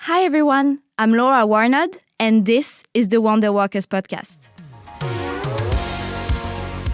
Hi everyone, I'm Laura Warnod, and this is the WonderWorkers podcast.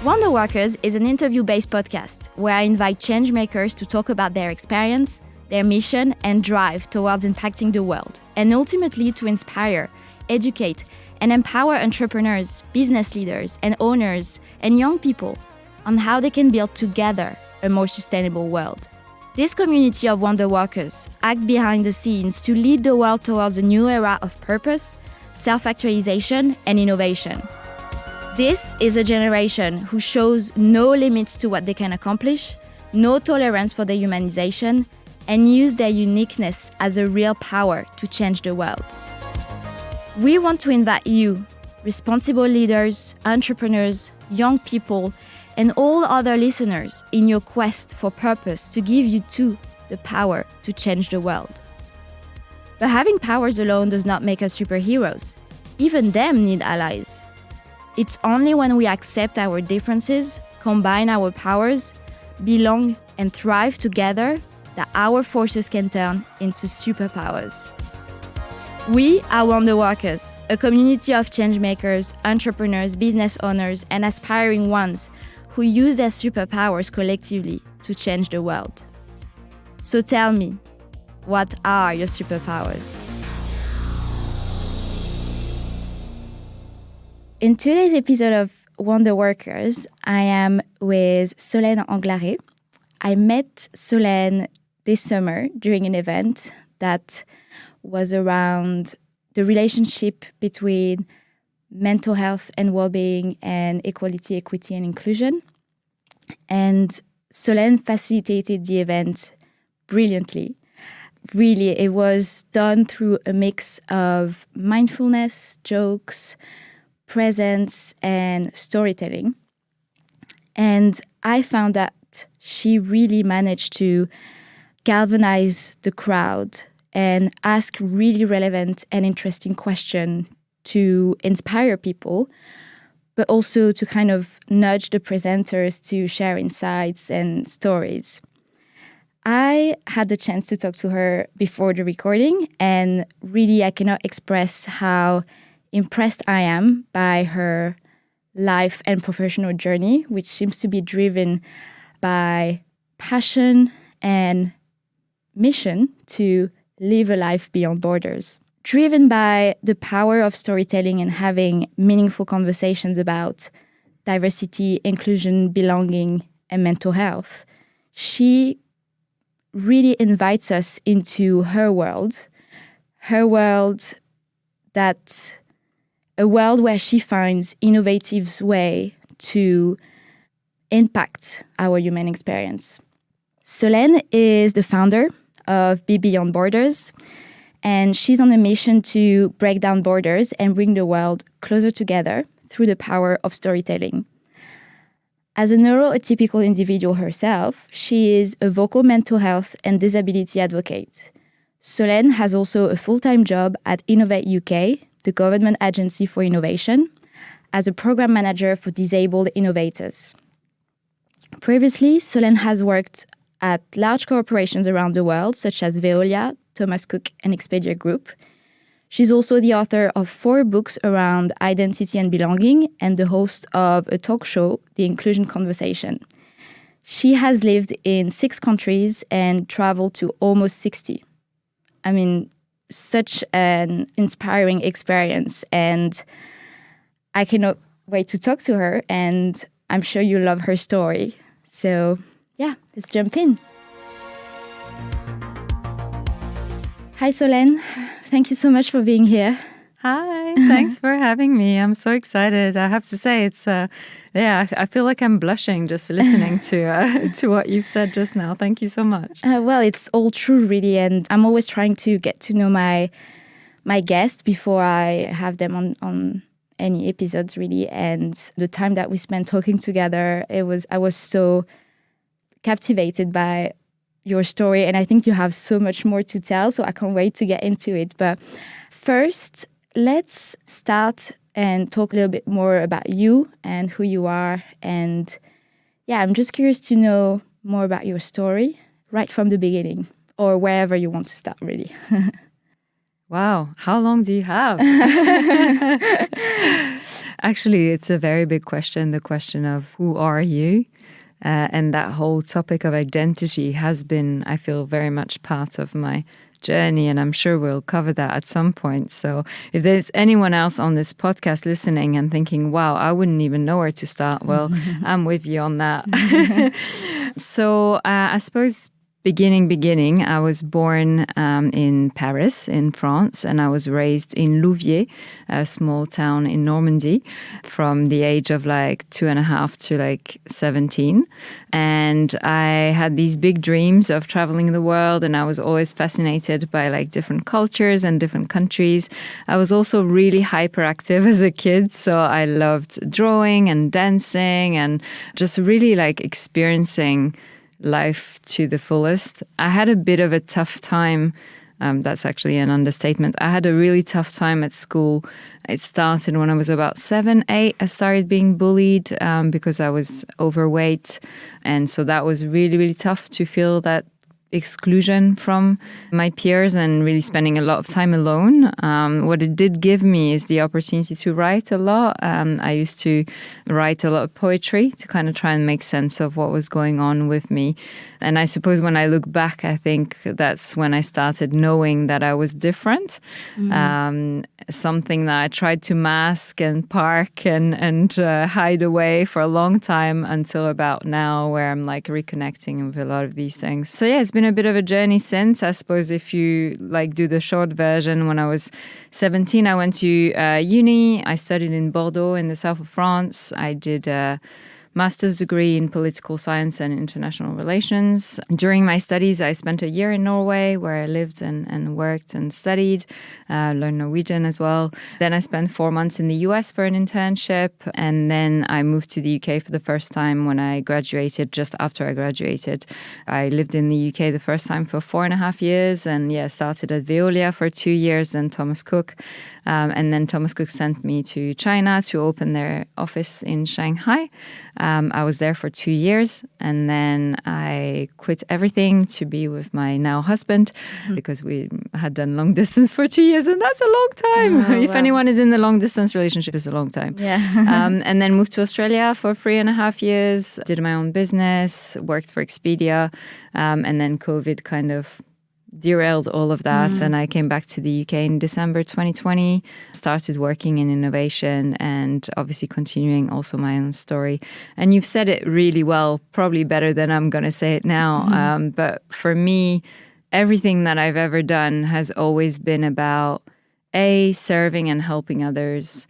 WonderWorkers is an interview-based podcast where I invite changemakers to talk about their experience, their mission, and drive towards impacting the world, and ultimately to inspire, educate, and empower entrepreneurs, business leaders, and owners, and young people on how they can build together a more sustainable world. This community of WonderWorkers act behind the scenes to lead the world towards a new era of purpose, self-actualization, and innovation. This is a generation who shows no limits to what they can accomplish, no tolerance for dehumanization, and use their uniqueness as a real power to change the world. We want to invite you, responsible leaders, entrepreneurs, young people, and all other listeners in your quest for purpose to give you too the power to change the world. But having powers alone does not make us superheroes. Even them need allies. It's only when we accept our differences, combine our powers, belong and thrive together that our forces can turn into superpowers. We are WonderWorkers, a community of changemakers, entrepreneurs, business owners, and aspiring ones who use their superpowers collectively to change the world. So tell me, what are your superpowers? In today's episode of WonderWorkers, I am with Solène Anglaret. I met Solène this summer during an event that was around the relationship between mental health and well-being and equality, equity, and inclusion. And Solène facilitated the event brilliantly. Really, it was done through a mix of mindfulness, jokes, presence, and storytelling. And I found that she really managed to galvanize the crowd and ask really relevant and interesting questions to inspire people, but also to kind of nudge the presenters to share insights and stories. I had the chance to talk to her before the recording, and really I cannot express how impressed I am by her life and professional journey, which seems to be driven by passion and mission to live a life beyond borders. Driven by the power of storytelling and having meaningful conversations about diversity, inclusion, belonging, and mental health, she really invites us into her world that's a world where she finds innovative way to impact our human experience. Solène is the founder of BeBeyondBorders, and she's on a mission to break down borders and bring the world closer together through the power of storytelling. As a neuroatypical individual herself, she is a vocal mental health and disability advocate. Solène has also a full-time job at InnovateUK, the government agency for innovation, as a program manager for Disabled Innovators. Previously, Solène has worked at large corporations around the world, such as Veolia, Thomas Cook, and Expedia Group. She's also the author of 4 books around identity and belonging and the host of a talk show, The Inclusion Conversation. She has lived in 6 countries and traveled to almost 60. I mean, such an inspiring experience, and I cannot wait to talk to her, and I'm sure you love her story. So yeah, let's jump in. Hi, Solène. Thank you so much for being here. Hi, thanks for having me. I'm so excited. I have to say, it's I feel like I'm blushing just listening to what you've said just now. Thank you so much. Well, it's all true, really, and I'm always trying to get to know my guests before I have them on any episodes, really. And the time that we spent talking together, I was so captivated by your story, and I think you have so much more to tell, so I can't wait to get into it. But first, let's start and talk a little bit more about you and who you are. And yeah, I'm just curious to know more about your story right from the beginning, or wherever you want to start, really. Wow. How long do you have? Actually, it's a very big question, the question of who are you? And that whole topic of identity has been, I feel, very much part of my journey, and I'm sure we'll cover that at some point. So if there's anyone else on this podcast listening and thinking, wow, I wouldn't even know where to start, well, I'm with you on that. So I suppose beginning, I was born in Paris, in France, and I was raised in Louviers, a small town in Normandy, from the age of like 2.5 to like 17. And I had these big dreams of traveling the world, and I was always fascinated by like different cultures and different countries. I was also really hyperactive as a kid, so I loved drawing and dancing and just really like experiencing life to the fullest. I had a bit of a tough time. That's actually an understatement. I had a really tough time at school. It started when I was about 7, 8. I started being bullied because I was overweight. And so that was really, really tough to feel that exclusion from my peers and really spending a lot of time alone. What it did give me is the opportunity to write a lot. I used to write a lot of poetry to kind of try and make sense of what was going on with me. And I suppose when I look back, I think that's when I started knowing that I was different. Something that I tried to mask and park and hide away for a long time until about now, where I'm like reconnecting with a lot of these things. So yeah, it's been a bit of a journey since. I suppose if you like do the short version, when I was 17, I went to uni. I studied in Bordeaux in the south of France. I did a master's degree in political science and international relations. During my studies, I spent a year in Norway where I lived and worked and studied, learned Norwegian as well. Then I spent 4 months in the US for an internship. And then I moved to the UK for the first time when I graduated, just after I graduated. I lived in the UK the first time for 4.5 years and started at Veolia for 2 years, then Thomas Cook. And then Thomas Cook sent me to China to open their office in Shanghai. I was there for 2 years, and then I quit everything to be with my now husband because we had done long distance for 2 years, and that's a long time. If anyone is in the long distance relationship, it's a long time. Yeah. And then moved to Australia for 3.5 years, did my own business, worked for Expedia, and then COVID kind of derailed all of that. And I came back to the UK in December 2020, started working in innovation and obviously continuing also my own story. And you've said it really well, probably better than I'm going to say it now. But for me, everything that I've ever done has always been about A, serving and helping others,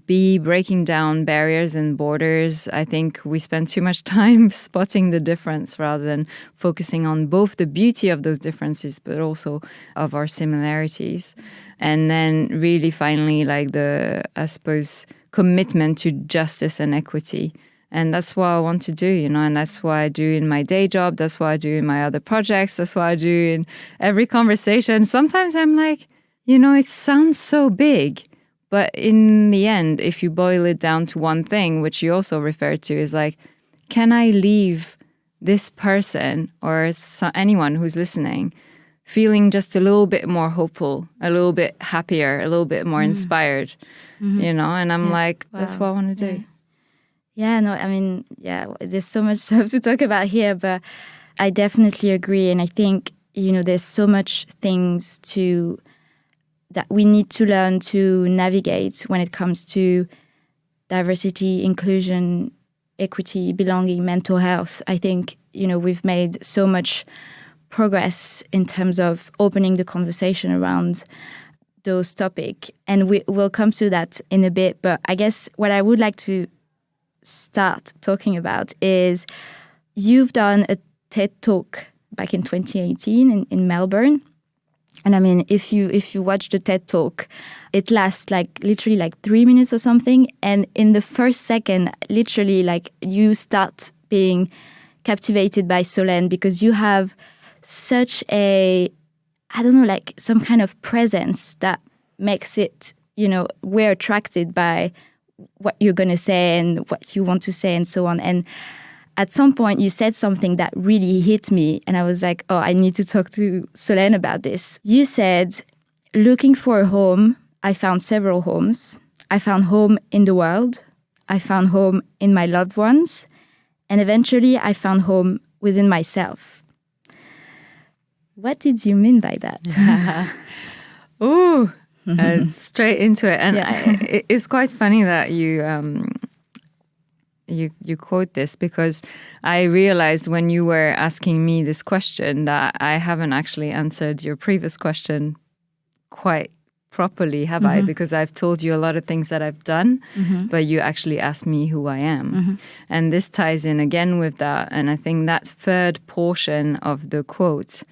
B, breaking down barriers and borders. I think we spend too much time spotting the difference rather than focusing on both the beauty of those differences, but also of our similarities. And then really finally, like the, I suppose, commitment to justice and equity. And that's what I want to do, and that's what I do in my day job. That's what I do in my other projects. That's what I do in every conversation. Sometimes I'm like, it sounds so big. But in the end, if you boil it down to one thing, which you also referred to, is like, can I leave this person or anyone who's listening feeling just a little bit more hopeful, a little bit happier, a little bit more inspired, And I'm like, that's what I want to do. Yeah, no, I mean, there's so much stuff to talk about here, but I definitely agree. And I think, there's so much things that we need to learn to navigate when it comes to diversity, inclusion, equity, belonging, mental health. I think, we've made so much progress in terms of opening the conversation around those topics. And we'll come to that in a bit. But I guess what I would like to start talking about is you've done a TED Talk back in 2018 in Melbourne. And I mean, if you watch the TED Talk, it lasts literally 3 minutes or something. And in the first second, literally you start being captivated by Solène because you have such some kind of presence that makes it, we're attracted by what you're going to say and what you want to say and so on. And at some point, you said something that really hit me. And I was like, oh, I need to talk to Solène about this. You said, looking for a home, I found several homes. I found home in the world. I found home in my loved ones. And eventually I found home within myself. What did you mean by that? Ooh, straight into it. And it's quite funny that you quote this, because I realized when you were asking me this question that I haven't actually answered your previous question quite properly, have I? Because I've told you a lot of things that I've done, but you actually asked me who I am. And this ties in again with that. And I think that third portion of the quote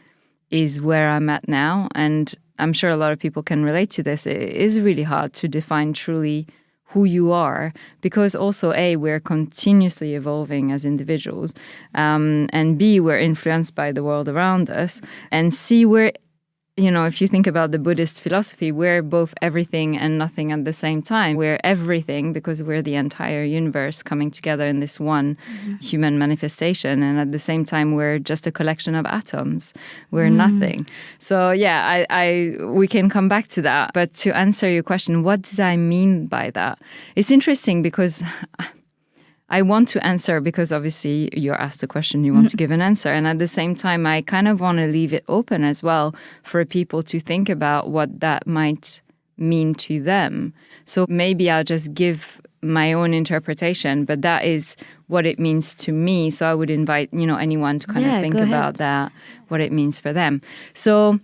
is where I'm at now. And I'm sure a lot of people can relate to this. It is really hard to define truly who you are, because also A, we're continuously evolving as individuals, and B, we're influenced by the world around us, and C, we're, if you think about the Buddhist philosophy, we're both everything and nothing at the same time. We're everything because we're the entire universe coming together in this one human manifestation. And at the same time, we're just a collection of atoms. We're nothing. So yeah, we can come back to that. But to answer your question, what did I mean by that? It's interesting because I want to answer, because obviously you're asked a question, you want to give an answer. And at the same time, I kind of want to leave it open as well for people to think about what that might mean to them. So maybe I'll just give my own interpretation, but that is what it means to me. So I would invite, anyone to kind of think about that, what it means for them. So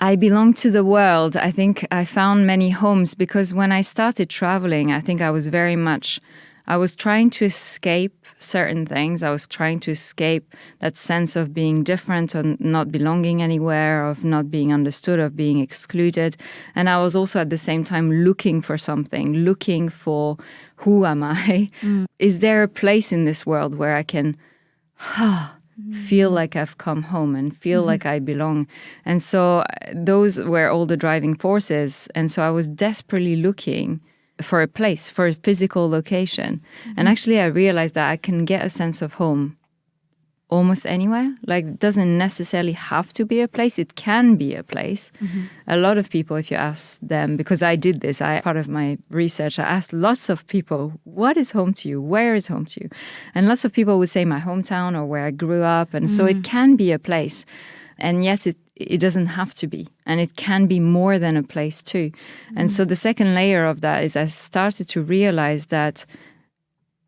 I belong to the world. I think I found many homes because when I started traveling, I think I was trying to escape certain things. I was trying to escape that sense of being different, or not belonging anywhere, of not being understood, of being excluded. And I was also at the same time looking for something, looking for who am I? Is there a place in this world where I can feel like I've come home and feel like I belong? And so those were all the driving forces. And so I was desperately looking for a place, for a physical location. And actually I realized that I can get a sense of home almost anywhere. Like, it doesn't necessarily have to be a place. It can be a place. A lot of people, if you ask them, because I did this, part of my research, I asked lots of people, what is home to you? Where is home to you? And lots of people would say my hometown or where I grew up. And so it can be a place. And yet it doesn't have to be. And it can be more than a place too. And so the second layer of that is I started to realize that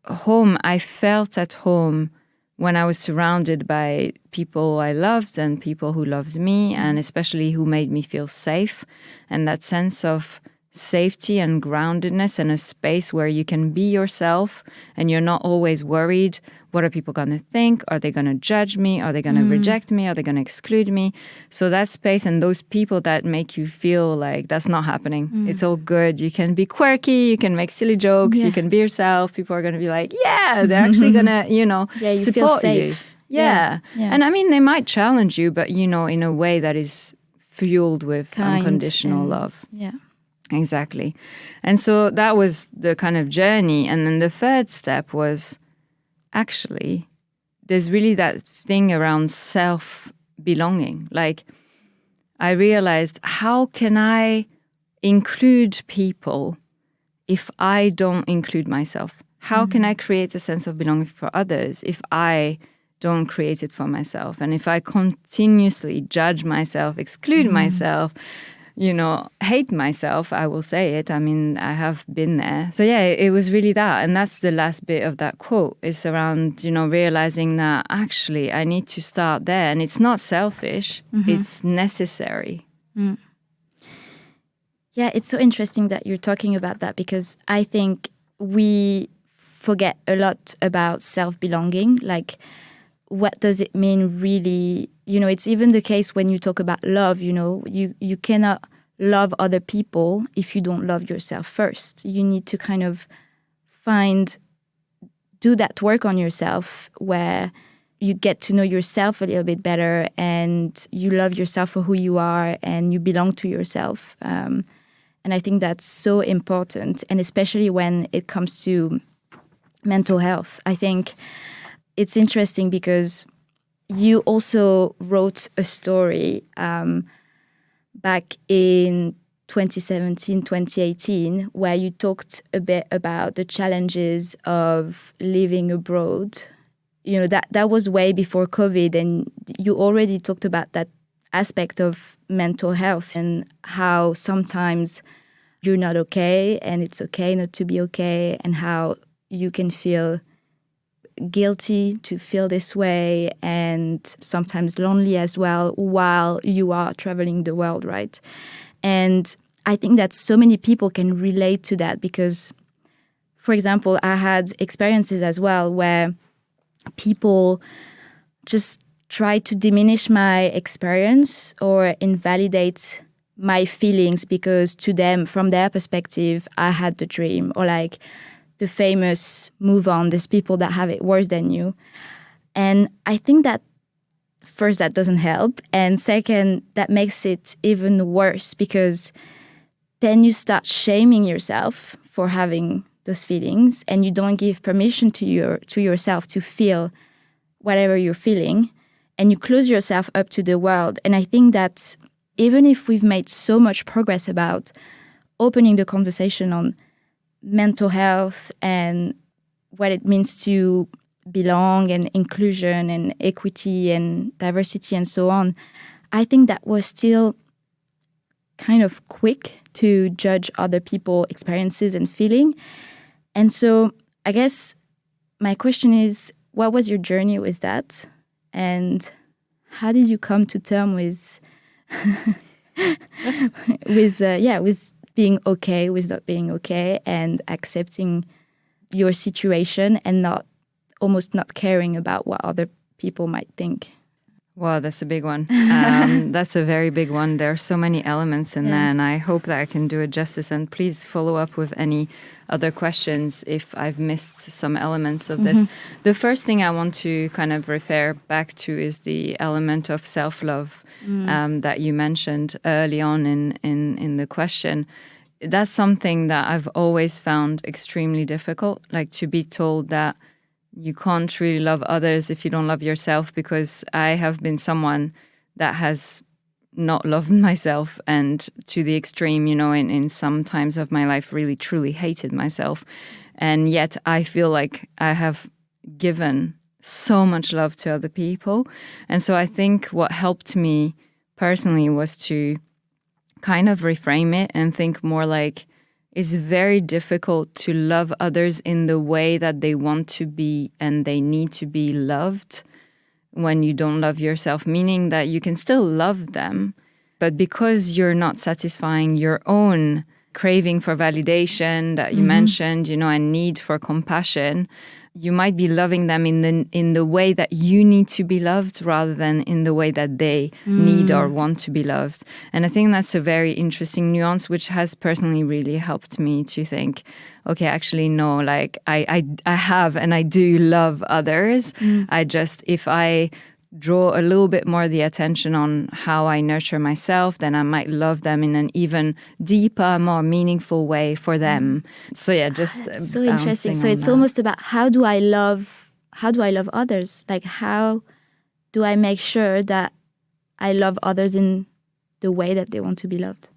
home, I felt at home when I was surrounded by people I loved and people who loved me, and especially who made me feel safe. And that sense of safety and groundedness, and a space where you can be yourself and you're not always worried, what are people going to think? Are they going to judge me? Are they going to reject me? Are they going to exclude me? So that space and those people that make you feel like that's not happening. It's all good. You can be quirky. You can make silly jokes. You can be yourself. People are going to be like, yeah, they're actually going to, you support feel safe. you. Yeah. And I mean, they might challenge you, but, in a way that is fueled with unconditional love. Yeah. Exactly. And so that was the kind of journey. And then the third step was, actually, there's really that thing around self-belonging. Like, I realized, how can I include people if I don't include myself? How can I create a sense of belonging for others if I don't create it for myself? And if I continuously judge myself, exclude myself, hate myself, I will say it. I mean, I have been there. So yeah, it was really that. And that's the last bit of that quote. It's around, realizing that actually I need to start there. And it's not selfish. It's necessary. Yeah, it's so interesting that you're talking about that, because I think we forget a lot about self-belonging. Like, what does it mean really? It's even the case when you talk about love, you cannot love other people if you don't love yourself first. You need to kind of do that work on yourself where you get to know yourself a little bit better and you love yourself for who you are and you belong to yourself. And I think that's so important. And especially when it comes to mental health, I think it's interesting because you also wrote a story back in 2017, 2018, where you talked a bit about the challenges of living abroad. You know, that was way before COVID, and you already talked about that aspect of mental health and how sometimes you're not okay and it's okay not to be okay, and how you can feel guilty to feel this way and sometimes lonely as well while you are traveling the world, right? And I think that so many people can relate to that because, for example, I had experiences as well where people just try to diminish my experience or invalidate my feelings because to them, from their perspective, I had the dream, or like the famous move on, there's people that have it worse than you. And I think that first, that doesn't help. And second, that makes it even worse because then you start shaming yourself for having those feelings and you don't give permission to yourself to feel whatever you're feeling, and you close yourself up to the world. And I think that even if we've made so much progress about opening the conversation on mental health and what it means to belong and inclusion and equity and diversity and so on, I think that was still kind of quick to judge other people's experiences and feeling. And so I guess my question is, what was your journey with that? And how did you come to terms with with being okay with not being okay and accepting your situation and almost not caring about what other people might think? Wow, that's a big one. That's a very big one. There are so many elements in there, and I hope that I can do it justice. And please follow up with any other questions if I've missed some elements of this. The first thing I want to kind of refer back to is the element of self-love that you mentioned early on in the question. That's something that I've always found extremely difficult, like to be told that you can't really love others if you don't love yourself, because I have been someone that has not loved myself, and to the extreme, you know, in some times of my life really truly hated myself. And yet I feel like I have given so much love to other people. And so I think what helped me personally was to kind of reframe it and think more like, it's very difficult to love others in the way that they want to be and they need to be loved when you don't love yourself, meaning that you can still love them, but because you're not satisfying your own craving for validation that you mentioned, you know, and need for compassion, you might be loving them in the way that you need to be loved rather than in the way that they need or want to be loved. And I think that's a very interesting nuance, which has personally really helped me to think, okay, actually, no, like I have and I do love others. I just, if I draw a little bit more the attention on how I nurture myself, then I might love them in an even deeper, more meaningful way for them. So yeah, just so interesting. So it's almost about how do I love others? Like, how do I make sure that I love others in the way that they want to be loved?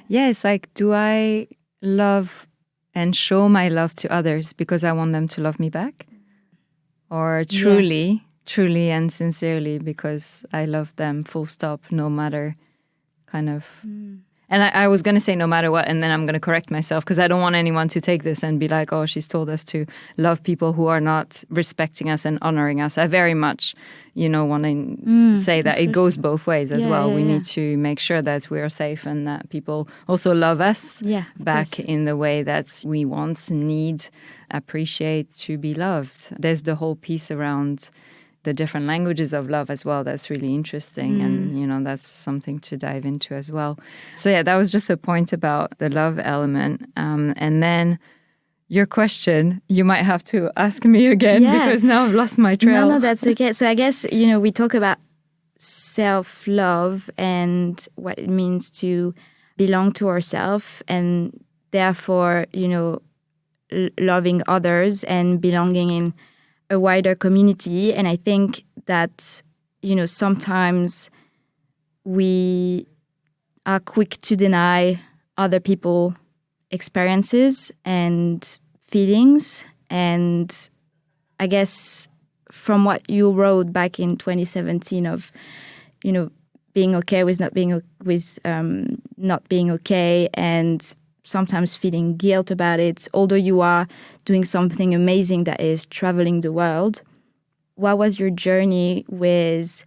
Yeah, it's like, do I love and show my love to others because I want them to love me back? Or truly and sincerely because I love them, full stop, no matter kind of. And I was going to say no matter what, and then I'm going to correct myself because I don't want anyone to take this and be like, oh, she's told us to love people who are not respecting us and honoring us. I very much, you know, want to say that it goes both ways as well. We need to make sure that we are safe and that people also love us back in the way that we want, need, appreciate to be loved. There's the whole piece around the different languages of love as well. That's really interesting. And, you know, that's something to dive into as well. So yeah, that was just a point about the love element. And then your question, you might have to ask me again because now I've lost my trail. No, that's okay. So I guess, you know, we talk about self-love and what it means to belong to ourselves and therefore, you know, loving others and belonging in a wider community. And I think that, you know, sometimes we are quick to deny other people's experiences and feelings. And I guess from what you wrote back in 2017 of, being okay with not being okay, and sometimes feeling guilt about it, although you are doing something amazing that is traveling the world. What was your journey with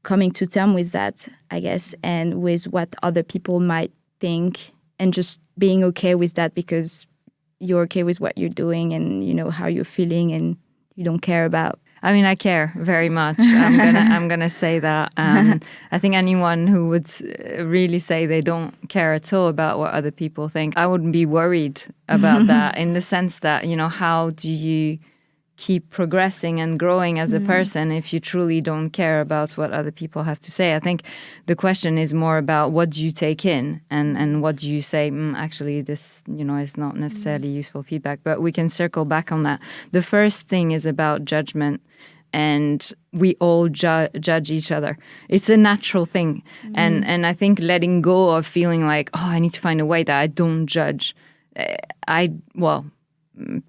coming to terms with that, I guess, and with what other people might think, and just being okay with that because you're okay with what you're doing and you know how you're feeling and you don't care about? I mean, I care very much. I'm gonna say that. I think anyone who would really say they don't care at all about what other people think, I wouldn't be worried about that, in the sense that, how do you keep progressing and growing as a person if you truly don't care about what other people have to say? I think the question is more about what do you take in and what do you say, actually this, is not necessarily useful feedback, but we can circle back on that. The first thing is about judgment, and we all judge each other. It's a natural thing. And I think letting go of feeling like, I need to find a way that I don't judge.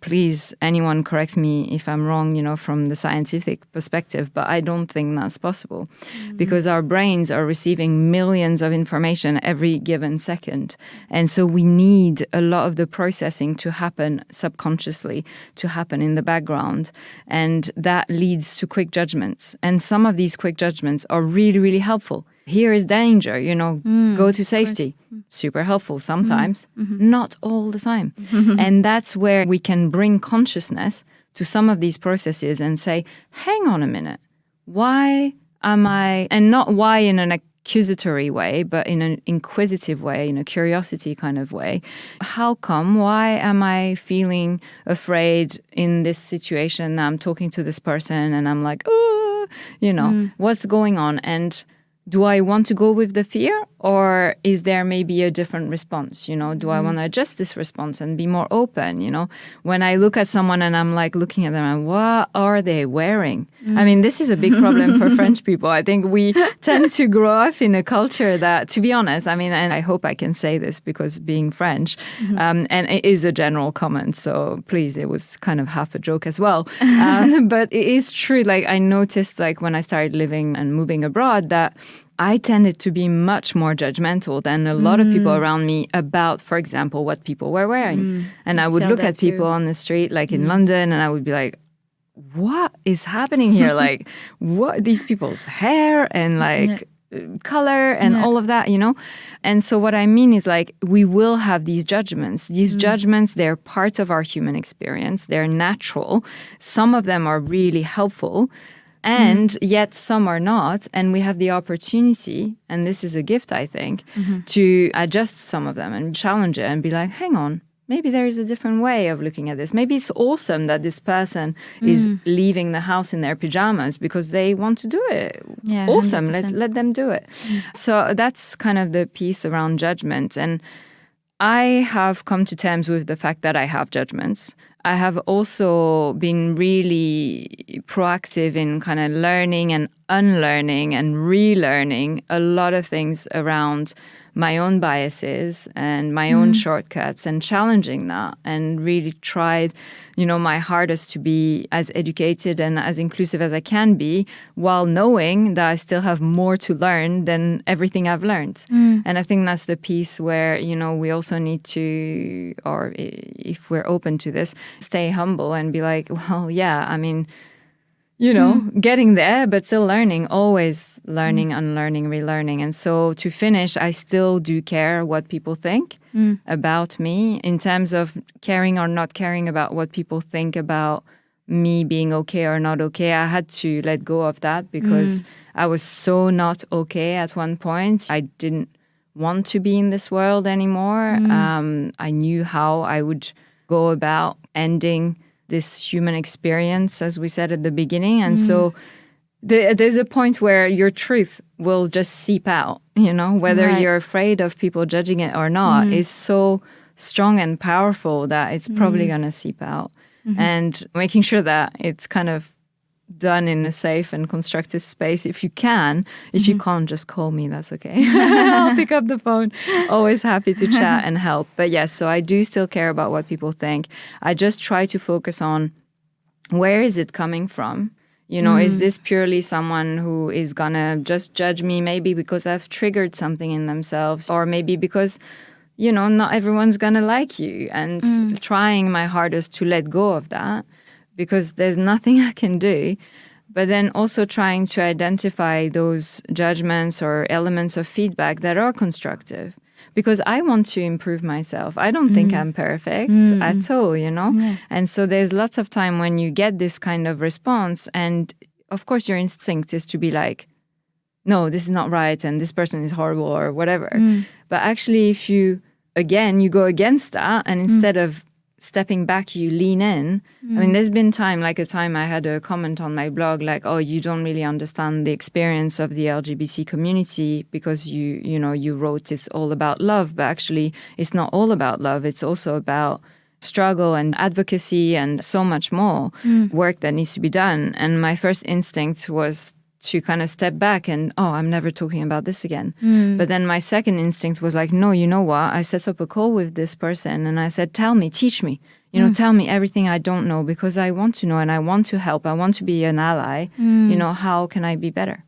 Please, anyone correct me if I'm wrong, from the scientific perspective, but I don't think that's possible because our brains are receiving millions of information every given second. And so we need a lot of the processing to happen subconsciously, to happen in the background. And that leads to quick judgments. And some of these quick judgments are really, really helpful. Here is danger, go to safety. Super helpful sometimes, not all the time. And that's where we can bring consciousness to some of these processes and say, hang on a minute, why am I, and not why in an accusatory way, but in an inquisitive way, in a curiosity kind of way. How come? Why am I feeling afraid in this situation? I'm talking to this person and I'm like, what's going on? And do I want to go with the fear, or is there maybe a different response? Do I want to adjust this response and be more open? When I look at someone and I'm like looking at them and what are they wearing? I mean, this is a big problem for French people. I think we tend to grow up in a culture that, to be honest, I mean, and I hope I can say this because being French, and it is a general comment, so please, it was kind of half a joke as well. But it is true. Like I noticed, like when I started living and moving abroad, that I tended to be much more judgmental than a lot of people around me about, for example, what people were wearing. And I would look at people on the street, like in London, and I would be like, what is happening here? Like, what these people's hair and like color and all of that, And so what I mean is like, we will have these judgments. These judgments, they're part of our human experience. They're natural. Some of them are really helpful. And yet some are not. And we have the opportunity, and this is a gift, I think, to adjust some of them and challenge it and be like, hang on, maybe there is a different way of looking at this. Maybe it's awesome that this person is leaving the house in their pajamas because they want to do it. Yeah, awesome. Let them do it. So that's kind of the piece around judgment. And I have come to terms with the fact that I have judgments. I have also been really proactive in kind of learning and unlearning and relearning a lot of things around my own biases and my own shortcuts and challenging that, and really tried, my hardest to be as educated and as inclusive as I can be, while knowing that I still have more to learn than everything I've learned. And I think that's the piece where, we also need to, or if we're open to this, stay humble and be like, well, yeah, I mean, getting there, but still learning, always learning, unlearning, relearning. And so to finish, I still do care what people think about me, in terms of caring or not caring about what people think about me being okay or not okay. I had to let go of that because I was so not okay at one point. I didn't want to be in this world anymore. I knew how I would go about ending this human experience, as we said at the beginning. And so there's a point where your truth will just seep out, whether you're afraid of people judging it or not, is so strong and powerful that it's probably going to seep out. And making sure that it's kind of done in a safe and constructive space if you can. If you can't, just call me, that's okay. I'll pick up the phone. Always happy to chat and help. But yes, so I do still care about what people think. I just try to focus on where is it coming from? Is this purely someone who is gonna just judge me maybe because I've triggered something in themselves, or maybe because not everyone's gonna like you, and trying my hardest to let go of that, because there's nothing I can do. But then also trying to identify those judgments or elements of feedback that are constructive, because I want to improve myself. I don't think I'm perfect at all, Yeah. And so there's lots of time when you get this kind of response, and of course your instinct is to be like, no, this is not right, and this person is horrible or whatever. But actually, if you go against that, and instead of stepping back, you lean in. I mean, there's been a time I had a comment on my blog like, oh, you don't really understand the experience of the LGBT community because you wrote it's all about love, but actually it's not all about love. It's also about struggle and advocacy and so much more work that needs to be done. And my first instinct was to kind of step back and, I'm never talking about this again. But then my second instinct was like, no, you know what? I set up a call with this person and I said, tell me, teach me, tell me everything I don't know, because I want to know and I want to help. I want to be an ally. How can I be better?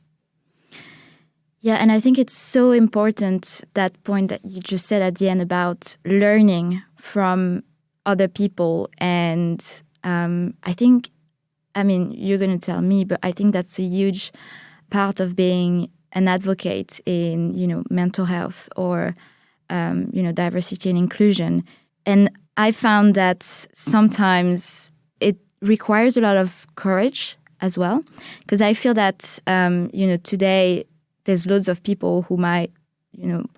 Yeah, and I think it's so important, that point that you just said at the end about learning from other people. And I think, you're going to tell me, but I think that's a huge part of being an advocate in, mental health or, diversity and inclusion. And I found that sometimes it requires a lot of courage as well, because I feel that, today there's loads of people who might,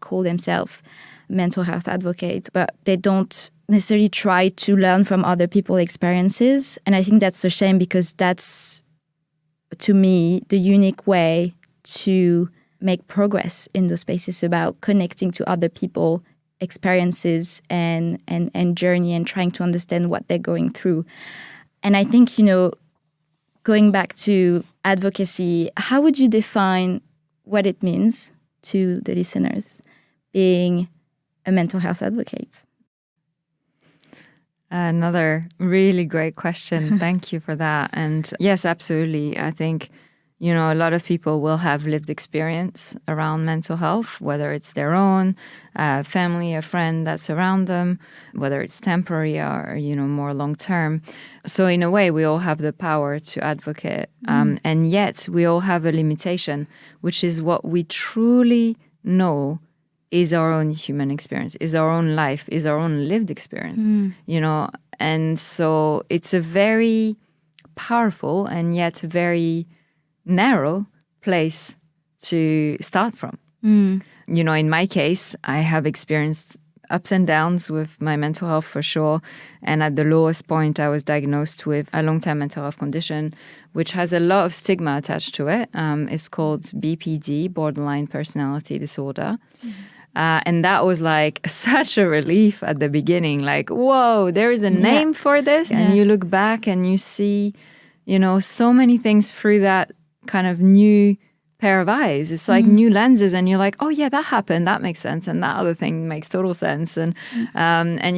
call themselves mental health advocates, but they don't necessarily try to learn from other people's experiences. And I think that's a shame, because that's, to me, the unique way to make progress in those spaces, about connecting to other people's experiences and journey, and trying to understand what they're going through. And I think, going back to advocacy, how would you define what it means to the listeners being a mental health advocate? Another really great question. Thank you for that. And yes, absolutely. I think, a lot of people will have lived experience around mental health, whether it's their own, family, a friend that's around them, whether it's temporary or, more long term. So in a way, we all have the power to advocate. And yet we all have a limitation, which is what we truly know is our own human experience, is our own life, is our own lived experience, And so it's a very powerful and yet very narrow place to start from. In my case, I have experienced ups and downs with my mental health for sure. And at the lowest point, I was diagnosed with a long-term mental health condition, which has a lot of stigma attached to it. It's called BPD, borderline personality disorder. And that was like such a relief at the beginning, like, whoa, there is a name for this. And you look back and you see, so many things through that kind of new pair of eyes. It's like new lenses, and you're like, oh yeah, that happened, that makes sense, and that other thing makes total sense, and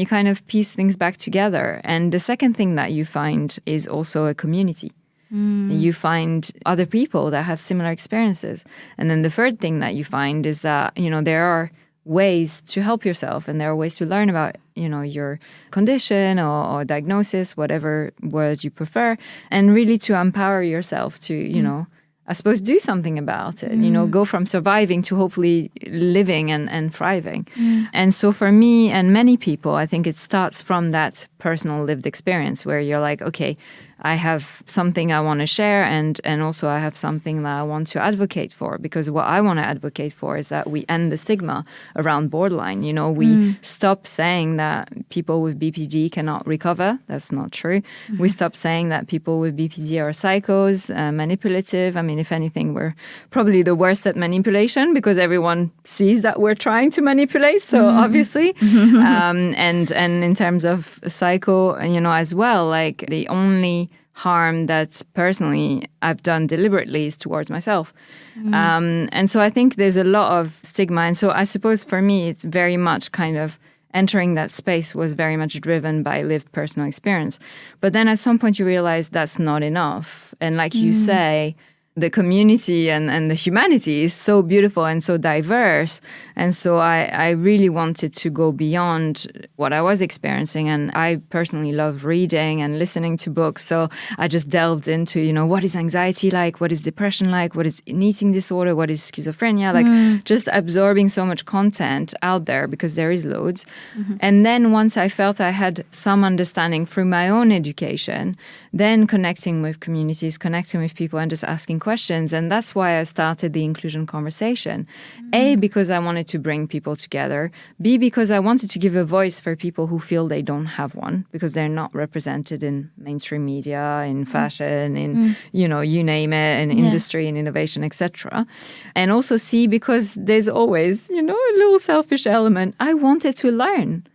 you kind of piece things back together. And the second thing that you find is also a community. You find other people that have similar experiences. And then the third thing that you find is that, there are ways to help yourself, and there are ways to learn about, your condition or diagnosis, whatever word you prefer, and really to empower yourself to, I suppose, do something about it, go from surviving to hopefully living and thriving. And so for me and many people, I think it starts from that personal lived experience where you're like, okay, I have something I want to share, and also I have something that I want to advocate for, because what I want to advocate for is that we end the stigma around borderline. We stop saying that people with BPD cannot recover. That's not true. We stop saying that people with BPD are psychos, manipulative. I mean, if anything, we're probably the worst at manipulation, because everyone sees that we're trying to manipulate. So obviously, and in terms of psycho, as well, like the only harm that personally I've done deliberately is towards myself. And so I think there's a lot of stigma. And so I suppose for me, it's very much kind of entering that space was very much driven by lived personal experience. But then at some point you realize that's not enough. And like you say, the community and the humanity is so beautiful and so diverse. And so I really wanted to go beyond what I was experiencing. And I personally love reading and listening to books. So I just delved into, what is anxiety like? What is depression like? What is an eating disorder? What is schizophrenia? Like just absorbing so much content out there because there is loads. And then once I felt I had some understanding through my own education, then connecting with communities, connecting with people and just asking questions. And that's why I started the inclusion conversation. A, because I wanted to bring people together. B, because I wanted to give a voice for people who feel they don't have one because they're not represented in mainstream media, in fashion, in, you name it, in industry, in innovation, etc. And also C, because there's always, a little selfish element. I wanted to learn.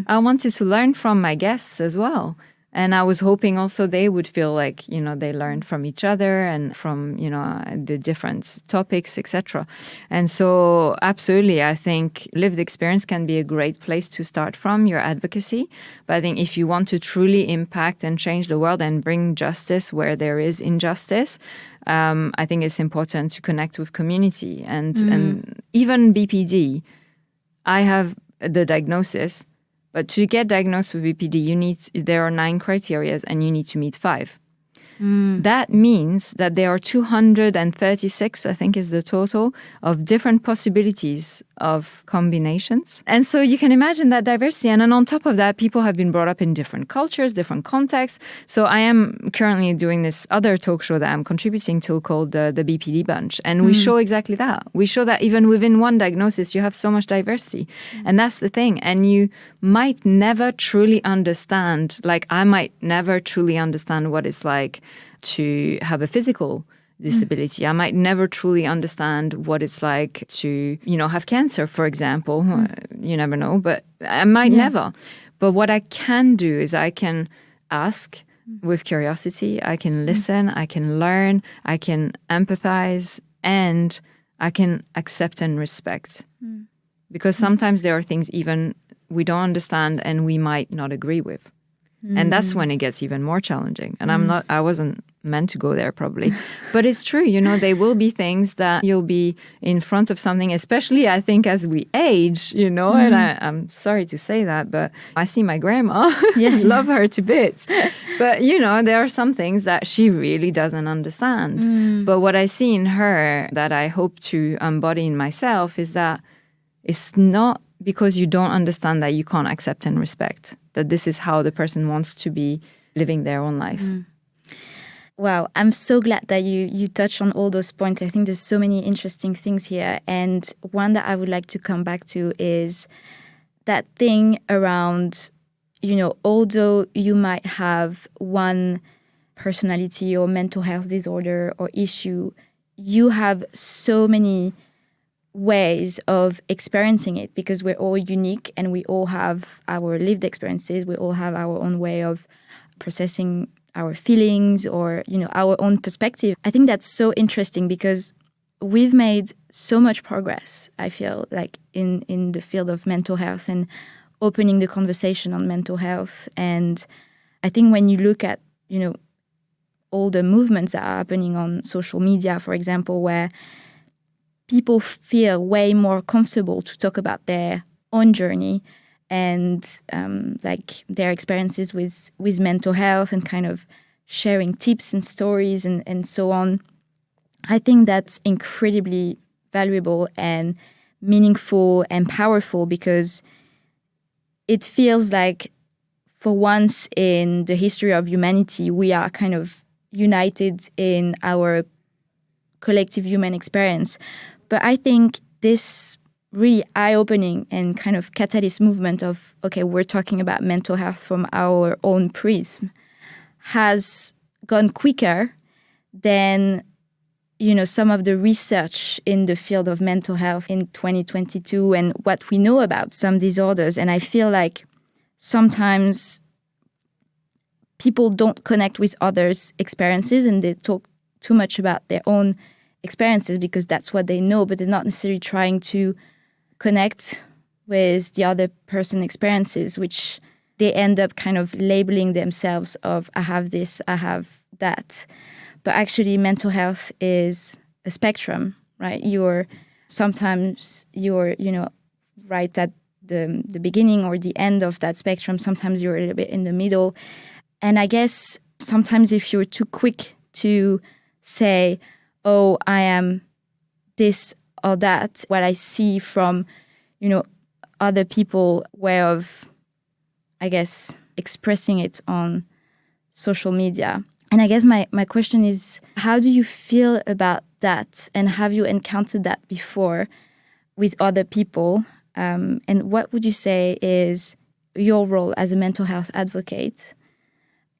I wanted to learn from my guests as well. And I was hoping also they would feel like, they learned from each other and from, the different topics, etc. And so absolutely, I think lived experience can be a great place to start from, your advocacy. But I think if you want to truly impact and change the world and bring justice where there is injustice, I think it's important to connect with community. And even BPD, I have the diagnosis. But to get diagnosed with BPD, there are 9 criteria and you need to meet 5. That means that there are 236, I think is the total, of different possibilities of combinations. And so you can imagine that diversity. And then on top of that, people have been brought up in different cultures, different contexts. So I am currently doing this other talk show that I'm contributing to called the BPD Bunch. And we show exactly that. We show that even within one diagnosis, you have so much diversity. And that's the thing. And you might never truly understand, like I might never truly understand what it's like to have a physical disability. I might never truly understand what it's like to, have cancer, for example. You never know, but I might never. But what I can do is I can ask with curiosity, I can listen, I can learn, I can empathize, and I can accept and respect. Because sometimes there are things even we don't understand and we might not agree with. And that's when it gets even more challenging. And I wasn't meant to go there probably. But it's true, there will be things that you'll be in front of something, especially I think as we age, and I'm sorry to say that, but I see my grandma, love her to bits. But, there are some things that she really doesn't understand. But what I see in her that I hope to embody in myself is that it's not because you don't understand that you can't accept and respect, that this is how the person wants to be living their own life. Wow, I'm so glad that you touched on all those points. I think there's so many interesting things here. And one that I would like to come back to is that thing around, although you might have one personality or mental health disorder or issue, you have so many ways of experiencing it because we're all unique and we all have our lived experiences. We all have our own way of processing our feelings or, our own perspective. I think that's so interesting because we've made so much progress, I feel like, in the field of mental health and opening the conversation on mental health. And I think when you look at, all the movements that are happening on social media, for example, where people feel way more comfortable to talk about their own journey and their experiences with mental health and kind of sharing tips and stories and so on. I think that's incredibly valuable and meaningful and powerful because it feels like for once in the history of humanity, we are kind of united in our collective human experience. But I think this really eye-opening and kind of catalyst movement of, okay, we're talking about mental health from our own prism has gone quicker than, some of the research in the field of mental health in 2022 and what we know about some disorders. And I feel like sometimes people don't connect with others' experiences and they talk too much about their own experiences because that's what they know, but they're not necessarily trying to connect with the other person's experiences, which they end up kind of labeling themselves of, I have this, I have that. But actually, mental health is a spectrum, right? Sometimes you're right at the beginning or the end of that spectrum. Sometimes you're a little bit in the middle. And I guess sometimes if you're too quick to say, oh, I am this or that, what I see from, other people way of, I guess, expressing it on social media. And I guess my question is, how do you feel about that? And have you encountered that before with other people? And what would you say is your role as a mental health advocate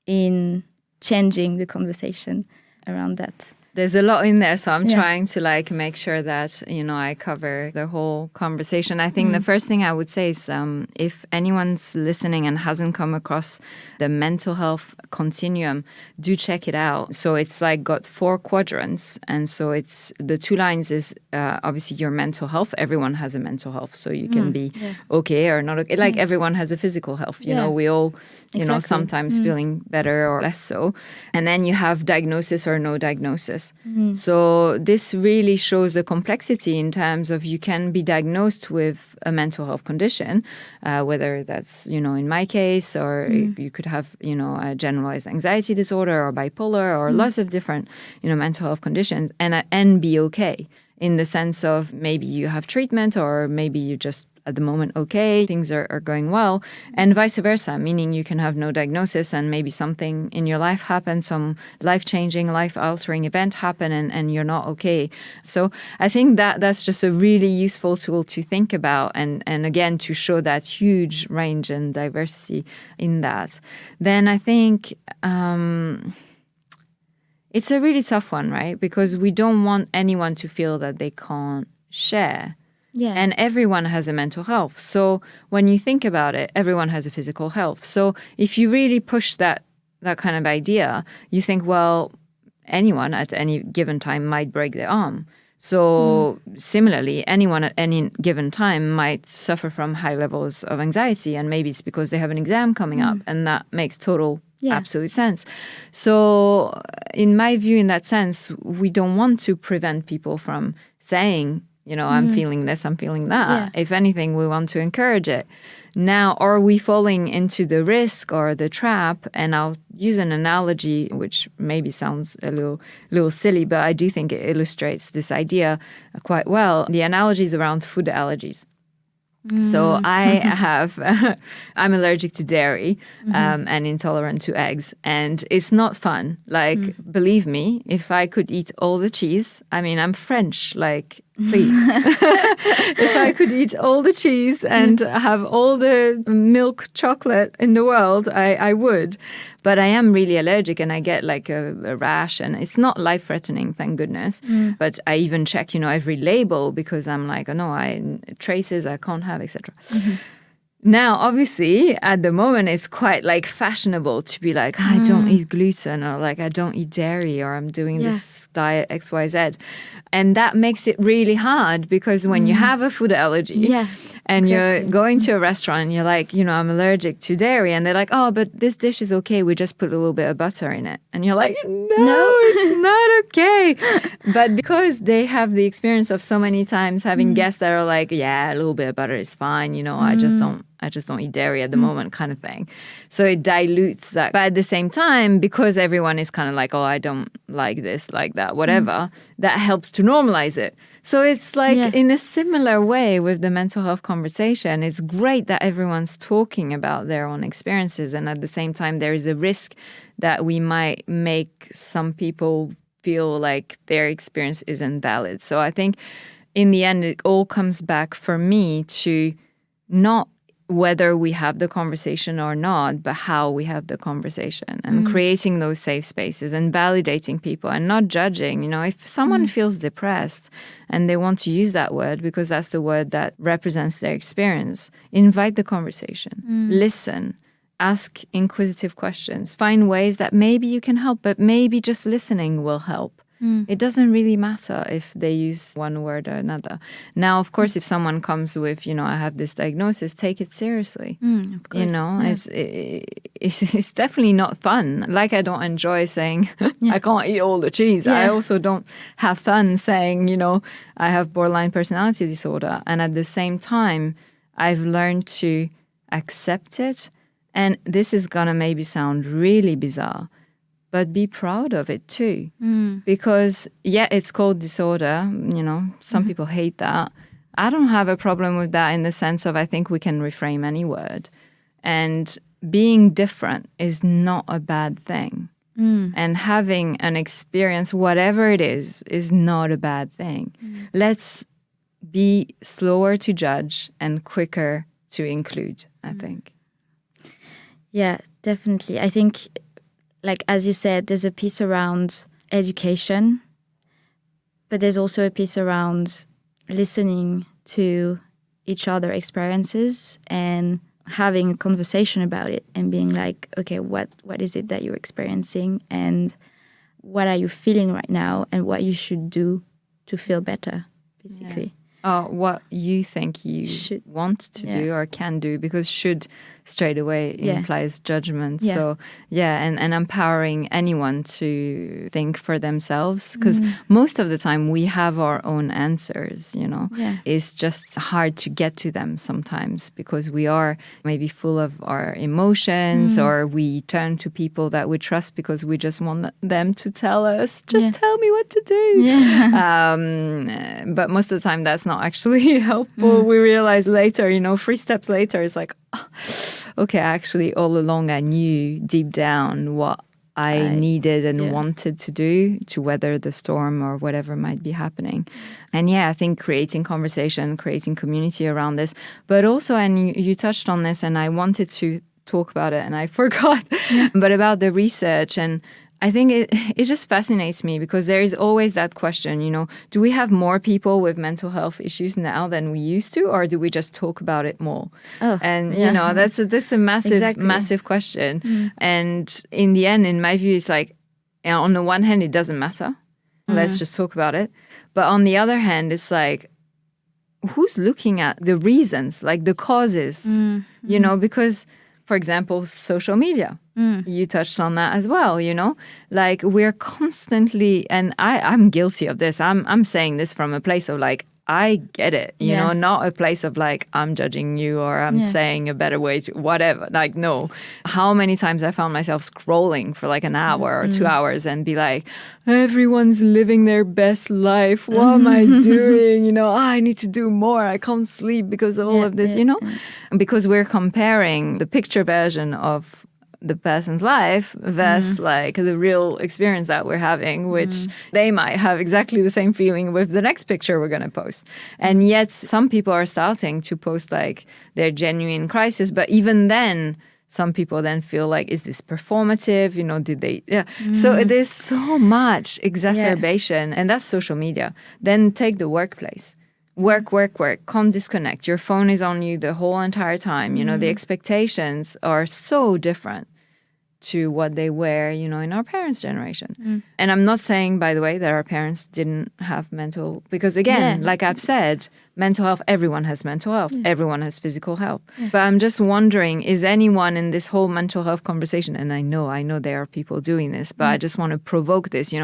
in changing the conversation around that? There's a lot in there, so I'm trying to make sure that, I cover the whole conversation. I think the first thing I would say is if anyone's listening and hasn't come across the mental health continuum, do check it out. So it's got 4 quadrants. And so it's the 2 lines is obviously your mental health. Everyone has a mental health. So you can be okay or not okay. Everyone has a physical health. You know, we all, sometimes feeling better or less so. And then you have diagnosis or no diagnosis. So this really shows the complexity in terms of you can be diagnosed with a mental health condition, whether that's, in my case, or you could have, a generalized anxiety disorder or bipolar or lots of different, mental health conditions and be okay in the sense of maybe you have treatment or maybe you just at the moment okay, things are going well, and vice versa, meaning you can have no diagnosis and maybe something in your life happens, some life-changing, life-altering event happen and you're not okay. So I think that's just a really useful tool to think about and again to show that huge range and diversity in that. Then I think it's a really tough one, right? Because we don't want anyone to feel that they can't share. Yeah. And everyone has a mental health. So when you think about it, everyone has a physical health. So if you really push that kind of idea, you think, well, anyone at any given time might break their arm. So similarly, anyone at any given time might suffer from high levels of anxiety. And maybe it's because they have an exam coming up. And that makes total absolute sense. So in my view, in that sense, we don't want to prevent people from saying, I'm feeling this, I'm feeling that. Yeah. If anything, we want to encourage it. Now, are we falling into the risk or the trap? And I'll use an analogy, which maybe sounds a little silly, but I do think it illustrates this idea quite well. The analogy is around food allergies. So I'm allergic to dairy and intolerant to eggs. And it's not fun. Believe me, if I could eat all the cheese, I'm French, please. If I could eat all the cheese and have all the milk chocolate in the world, I would. But I am really allergic and I get a rash and it's not life-threatening, thank goodness. But I even check, every label because I'm oh no, traces I can't have, etc. Now, obviously, at the moment, it's quite fashionable to be I don't eat gluten or I don't eat dairy or I'm doing this diet XYZ. And that makes it really hard because when you have a food allergy and you're going to a restaurant and you're I'm allergic to dairy and they're oh, but this dish is okay. We just put a little bit of butter in it. And you're no, it's not okay. But because they have the experience of so many times having guests that are a little bit of butter is fine. I just don't eat dairy at the moment kind of thing. So it dilutes that. But at the same time, because everyone is kind of oh, I don't like this, like that, whatever, that helps to normalize it. So it's in a similar way with the mental health conversation, it's great that everyone's talking about their own experiences. And at the same time, there is a risk that we might make some people feel their experience isn't valid. So I think in the end, it all comes back for me to not whether we have the conversation or not, but how we have the conversation and creating those safe spaces and validating people and not judging. If someone feels depressed and they want to use that word because that's the word that represents their experience, invite the conversation, listen, ask inquisitive questions, find ways that maybe you can help, but maybe just listening will help. It doesn't really matter if they use one word or another. Now, of course, if someone comes with, I have this diagnosis, take it seriously. Of course. It's definitely not fun. Like I don't enjoy saying, I can't eat all the cheese. Yeah. I also don't have fun saying, I have borderline personality disorder. And at the same time, I've learned to accept it. And this is going to maybe sound really bizarre, but be proud of it too. Because, it's called disorder. Some people hate that. I don't have a problem with that in the sense of I think we can reframe any word. And being different is not a bad thing. And having an experience, whatever it is not a bad thing. Let's be slower to judge and quicker to include, I think. Yeah, definitely. I think, like, as you said, there's a piece around education, but there's also a piece around listening to each other's experiences and having a conversation about it and being like, okay, what is it that you're experiencing and what are you feeling right now and what you should do to feel better, basically. What you think you want to do or can do, because should straight away implies judgment. So and empowering anyone to think for themselves, because most of the time we have our own answers, It's just hard to get to them sometimes because we are maybe full of our emotions or we turn to people that we trust because we just want them to tell us, tell me what to do. But most of the time that's not actually helpful. We realize later, 3 steps later, it's like, okay, actually all along I knew deep down what I needed and wanted to do to weather the storm or whatever might be happening. And I think creating conversation, creating community around this, but also, and you touched on this and I wanted to talk about it and I forgot, but about the research. And I think it just fascinates me because there is always that question, do we have more people with mental health issues now than we used to, or do we just talk about it more? That's a massive, massive question. And in the end, in my view, it's like, on the one hand, it doesn't matter. Let's just talk about it. But on the other hand, it's like, who's looking at the reasons, like the causes, because, for example, social media. You touched on that as well, like we're constantly, and I'm guilty of this. I'm saying this from a place of like, I get it, not a place of like, I'm judging you or I'm saying a better way to whatever. Like, no. How many times I found myself scrolling for like an hour or 2 hours and be like, everyone's living their best life. What am I doing? I need to do more. I can't sleep because of all of this, because we're comparing the picture version of the person's life versus like the real experience that we're having, which they might have exactly the same feeling with the next picture we're going to post. And yet some people are starting to post like their genuine crisis. But even then, some people then feel like, is this performative? Did they? So there's so much exacerbation and that's social media. Then take the workplace. Work. Can't disconnect. Your phone is on you the whole entire time. The expectations are so different to what they were, in our parents' generation. And I'm not saying, by the way, that our parents didn't have mental, because again, like I've said, mental health, everyone has mental health. Everyone has physical health. But I'm just wondering, is anyone in this whole mental health conversation, and I know there are people doing this, but I just want to provoke this,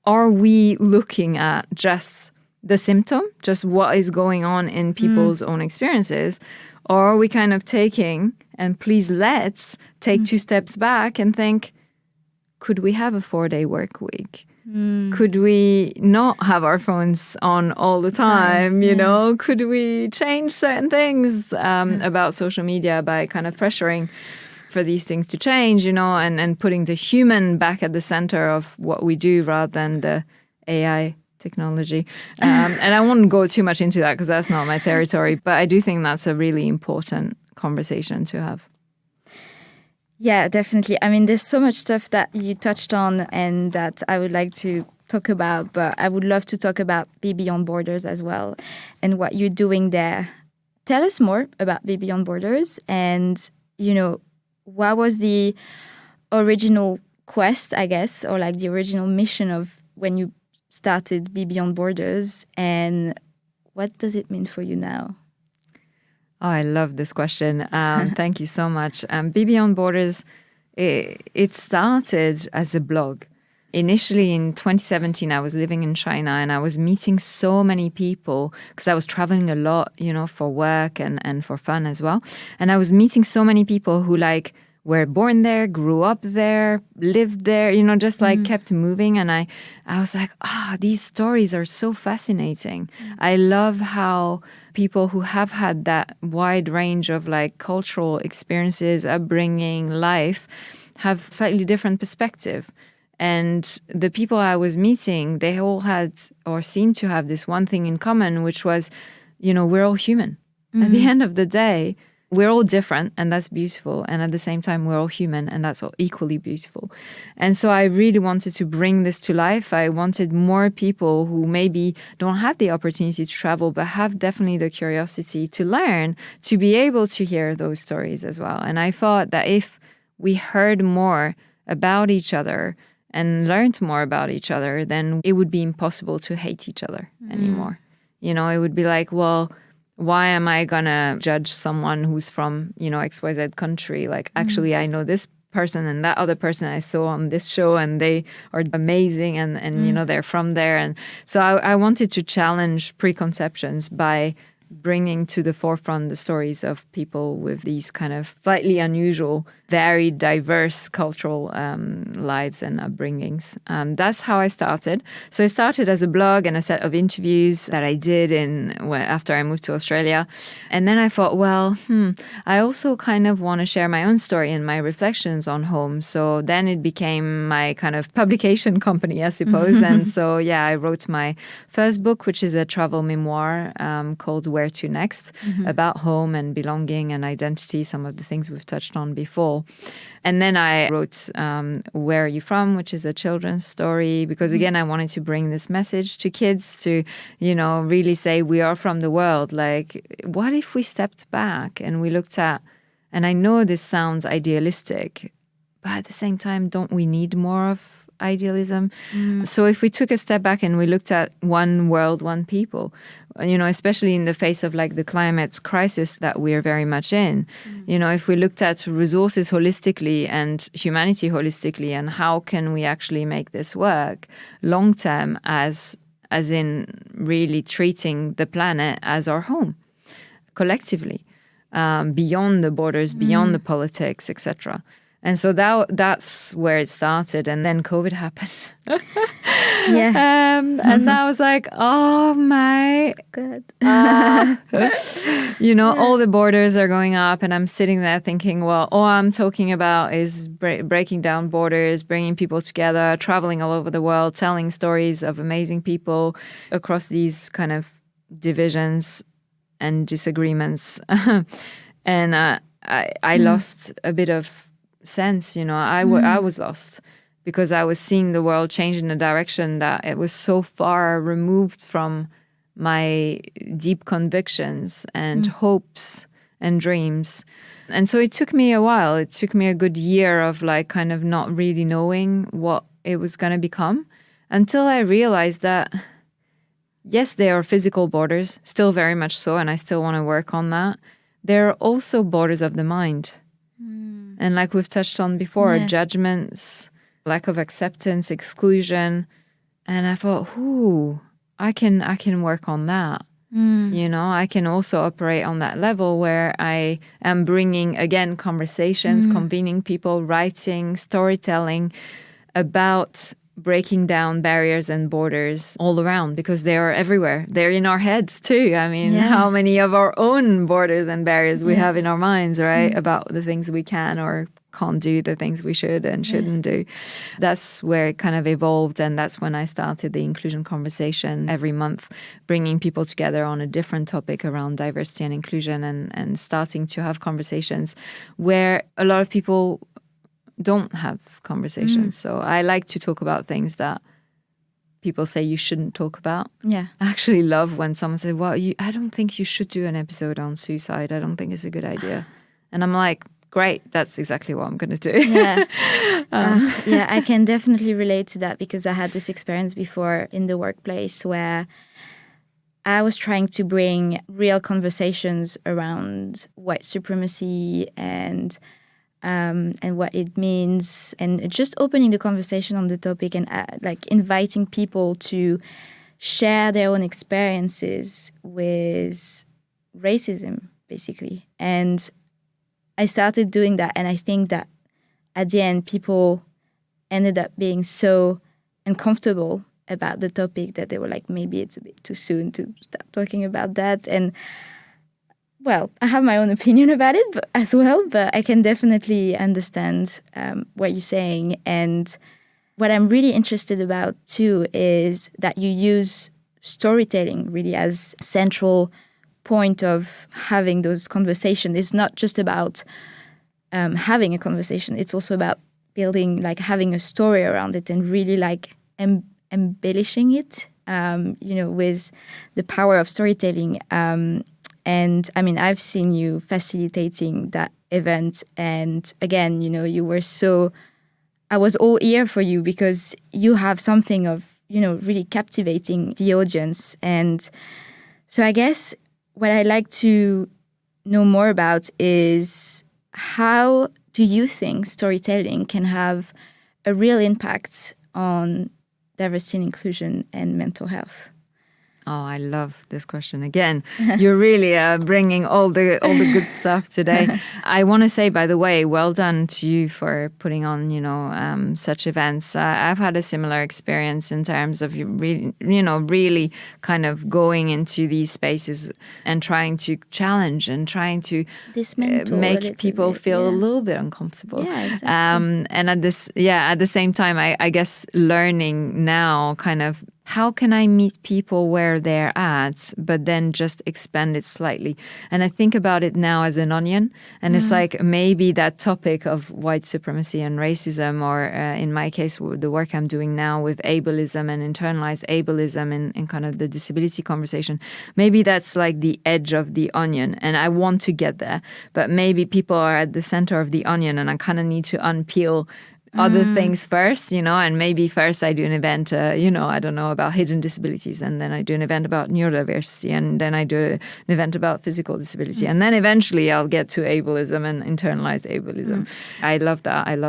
are we looking at just the symptom, just what is going on in people's own experiences? Or are we kind of taking, and please let's take 2 steps back and think, could we have a 4-day work week? Could we not have our phones on all the time? Could we change certain things about social media by kind of pressuring for these things to change, and putting the human back at the center of what we do rather than the AI technology. And I won't go too much into that because that's not my territory, but I do think that's a really important conversation to have. Yeah, definitely. I mean, there's so much stuff that you touched on and that I would like to talk about, but I would love to talk about BeBeyondBorders as well and what you're doing there. Tell us more about BeBeyondBorders and, what was the original quest, I guess, or like the original mission of when you started BeBeyondBorders, and what does it mean for you now? Oh, I love this question. Thank you so much. BeBeyondBorders, it started as a blog. Initially in 2017, I was living in China and I was meeting so many people because I was traveling a lot, for work and for fun as well. And I was meeting so many people who were born there, grew up there, lived there, just kept moving. And I was like, these stories are so fascinating. I love how people who have had that wide range of cultural experiences, upbringing, life, have slightly different perspective. And the people I was meeting, they all had or seemed to have this one thing in common, which was, we're all human. At the end of the day, we're all different, and that's beautiful. And at the same time, we're all human, and that's all equally beautiful. And so I really wanted to bring this to life. I wanted more people who maybe don't have the opportunity to travel, but have definitely the curiosity to learn, to be able to hear those stories as well. And I thought that if we heard more about each other and learned more about each other, then it would be impossible to hate each other anymore. It would be like, well, why am I gonna judge someone who's from, XYZ country? Actually, I know this person and that other person I saw on this show, and they are amazing, and they're from there. And so I wanted to challenge preconceptions by bringing to the forefront the stories of people with these kind of slightly unusual, very diverse cultural lives and upbringings. That's how I started. So I started as a blog and a set of interviews that I did after I moved to Australia. And then I thought, well, I also kind of want to share my own story and my reflections on home. So then it became my kind of publication company, I suppose. And so, I wrote my first book, which is a travel memoir called Where to Next, about home and belonging and identity, some of the things we've touched on before. And then I wrote Where Are You From?, which is a children's story, because again, I wanted to bring this message to kids to, really say we are from the world. What if we stepped back and we looked at, and I know this sounds idealistic, but at the same time, don't we need more of idealism? So if we took a step back and we looked at one world, one people, especially in the face of the climate crisis that we're very much in, if we looked at resources holistically and humanity holistically, and how can we actually make this work long term, as in really treating the planet as our home collectively, beyond the borders, beyond the politics, etc. And so that's where it started. And then COVID happened. And I was like, oh my God. All the borders are going up. And I'm sitting there thinking, well, all I'm talking about is breaking down borders, bringing people together, traveling all over the world, telling stories of amazing people across these kind of divisions and disagreements. And I lost a bit of sense, I was lost, because I was seeing the world change in a direction that it was so far removed from my deep convictions and hopes and dreams. And so it took me a while. It took me a good year of kind of not really knowing what it was going to become, until I realized that, yes, there are physical borders, still very much so, and I still want to work on that. There are also borders of the mind. And like we've touched on before, judgments, lack of acceptance, exclusion. And I thought, I can work on that. I can also operate on that level where I am bringing, again, conversations, convening people, writing, storytelling about breaking down barriers and borders all around, because they are everywhere. They're in our heads too. I mean, how many of our own borders and barriers we have in our minds, right? About the things we can or can't do, the things we should and shouldn't do. That's where it kind of evolved. And that's when I started the inclusion conversation every month, bringing people together on a different topic around diversity and inclusion, and starting to have conversations where a lot of people don't have conversations. So I like to talk about things that people say you shouldn't talk about. I actually love when someone says, well, I don't think you should do an episode on suicide. I don't think it's a good idea. And I'm like, great. That's exactly what I'm going to do. Yeah. Yeah, I can definitely relate to that because I had this experience before in the workplace where I was trying to bring real conversations around white supremacy and what it means, and just opening the conversation on the topic and like inviting people to share their own experiences with racism, basically. And I started doing that, and I think that at the end, people ended up being so uncomfortable about the topic that they were like, maybe it's a bit too soon to start talking about that. And well, I have my own opinion about it as well, but I can definitely understand what you're saying. And what I'm really interested about too is that you use storytelling really as central point of having those conversations. It's not just about having a conversation. It's also about building, like having a story around it and really like embellishing it, with the power of storytelling. And I mean, I've seen you facilitating that event. And again, I was all ear for you because you have something of, really captivating the audience. And so I guess what I'd like to know more about is how do you think storytelling can have a real impact on diversity and inclusion and mental health? Oh, I love this question. Again, you're really bringing all the good stuff today. I want to say, by the way, well done to you for putting on, such events. I've had a similar experience in terms of really kind of going into these spaces and trying to challenge and trying to make people feel a little bit uncomfortable. Yeah, exactly. And at the same time, I guess learning now kind of, how can I meet people where they're at, but then just expand it slightly? And I think about it now as an onion. And it's like maybe that topic of white supremacy and racism, or in my case, the work I'm doing now with ableism and internalized ableism in kind of the disability conversation, maybe that's like the edge of the onion. And I want to get there. But maybe people are at the center of the onion and I kind of need to unpeel other things first, and maybe first I do an event, I don't know, about hidden disabilities, and then I do an event about neurodiversity, and then I do an event about physical disability, and then eventually I'll get to ableism and internalized ableism. I love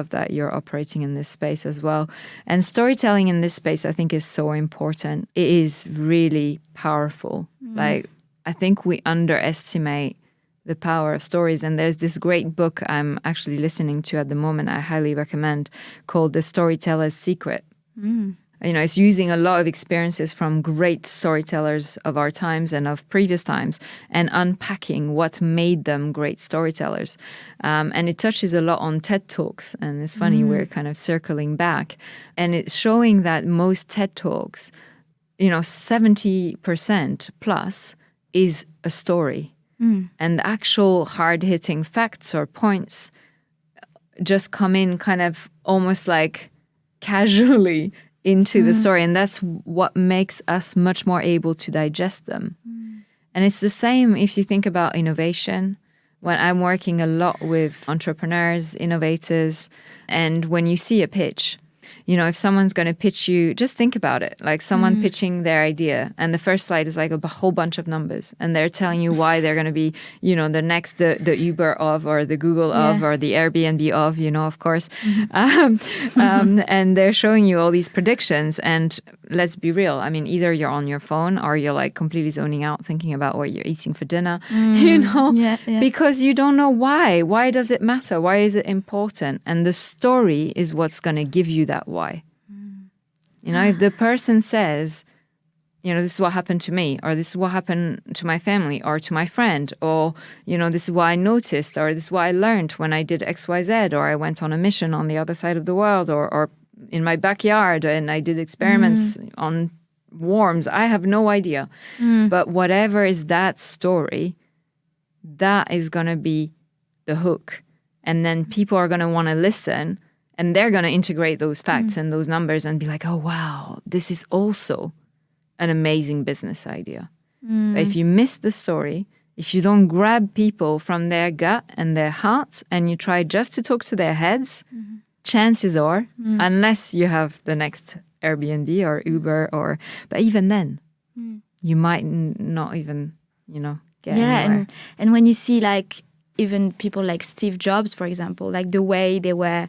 that you're operating in this space as well. And storytelling in this space, I think, is so important. It is really powerful. Like, I think we underestimate the power of stories. And there's this great book I'm actually listening to at the moment, I highly recommend, called The Storyteller's Secret. It's using a lot of experiences from great storytellers of our times and of previous times and unpacking what made them great storytellers. And it touches a lot on TED Talks. And it's funny, we're kind of circling back. And it's showing that most TED Talks, 70% plus is a story. And the actual hard-hitting facts or points just come in kind of almost like casually into the story. And that's what makes us much more able to digest them. And it's the same if you think about innovation. When I'm working a lot with entrepreneurs, innovators, and when you see a pitch, if someone's going to pitch you, just think about it. Like someone pitching their idea, and the first slide is like a whole bunch of numbers, and they're telling you why they're going to be, the next, the Uber of, or the Google of, or the Airbnb of, of course. And they're showing you all these predictions. And let's be real. I mean, either you're on your phone or you're like completely zoning out, thinking about what you're eating for dinner, because you don't know why. Why does it matter? Why is it important? And the story is what's going to give you that why. If the person says, this is what happened to me, or this is what happened to my family or to my friend, or, this is what I noticed, or this is what I learned when I did XYZ, or I went on a mission on the other side of the world, or in my backyard and I did experiments on worms. I have no idea. But whatever is that story, that is going to be the hook. And then people are going to want to listen. And they're going to integrate those facts and those numbers and be like, oh, wow, this is also an amazing business idea. But if you miss the story, if you don't grab people from their gut and their heart and you try just to talk to their heads, chances are, unless you have the next Airbnb or Uber but even then, you might not even, get anywhere. And when you see like even people like Steve Jobs, for example, like the way they were,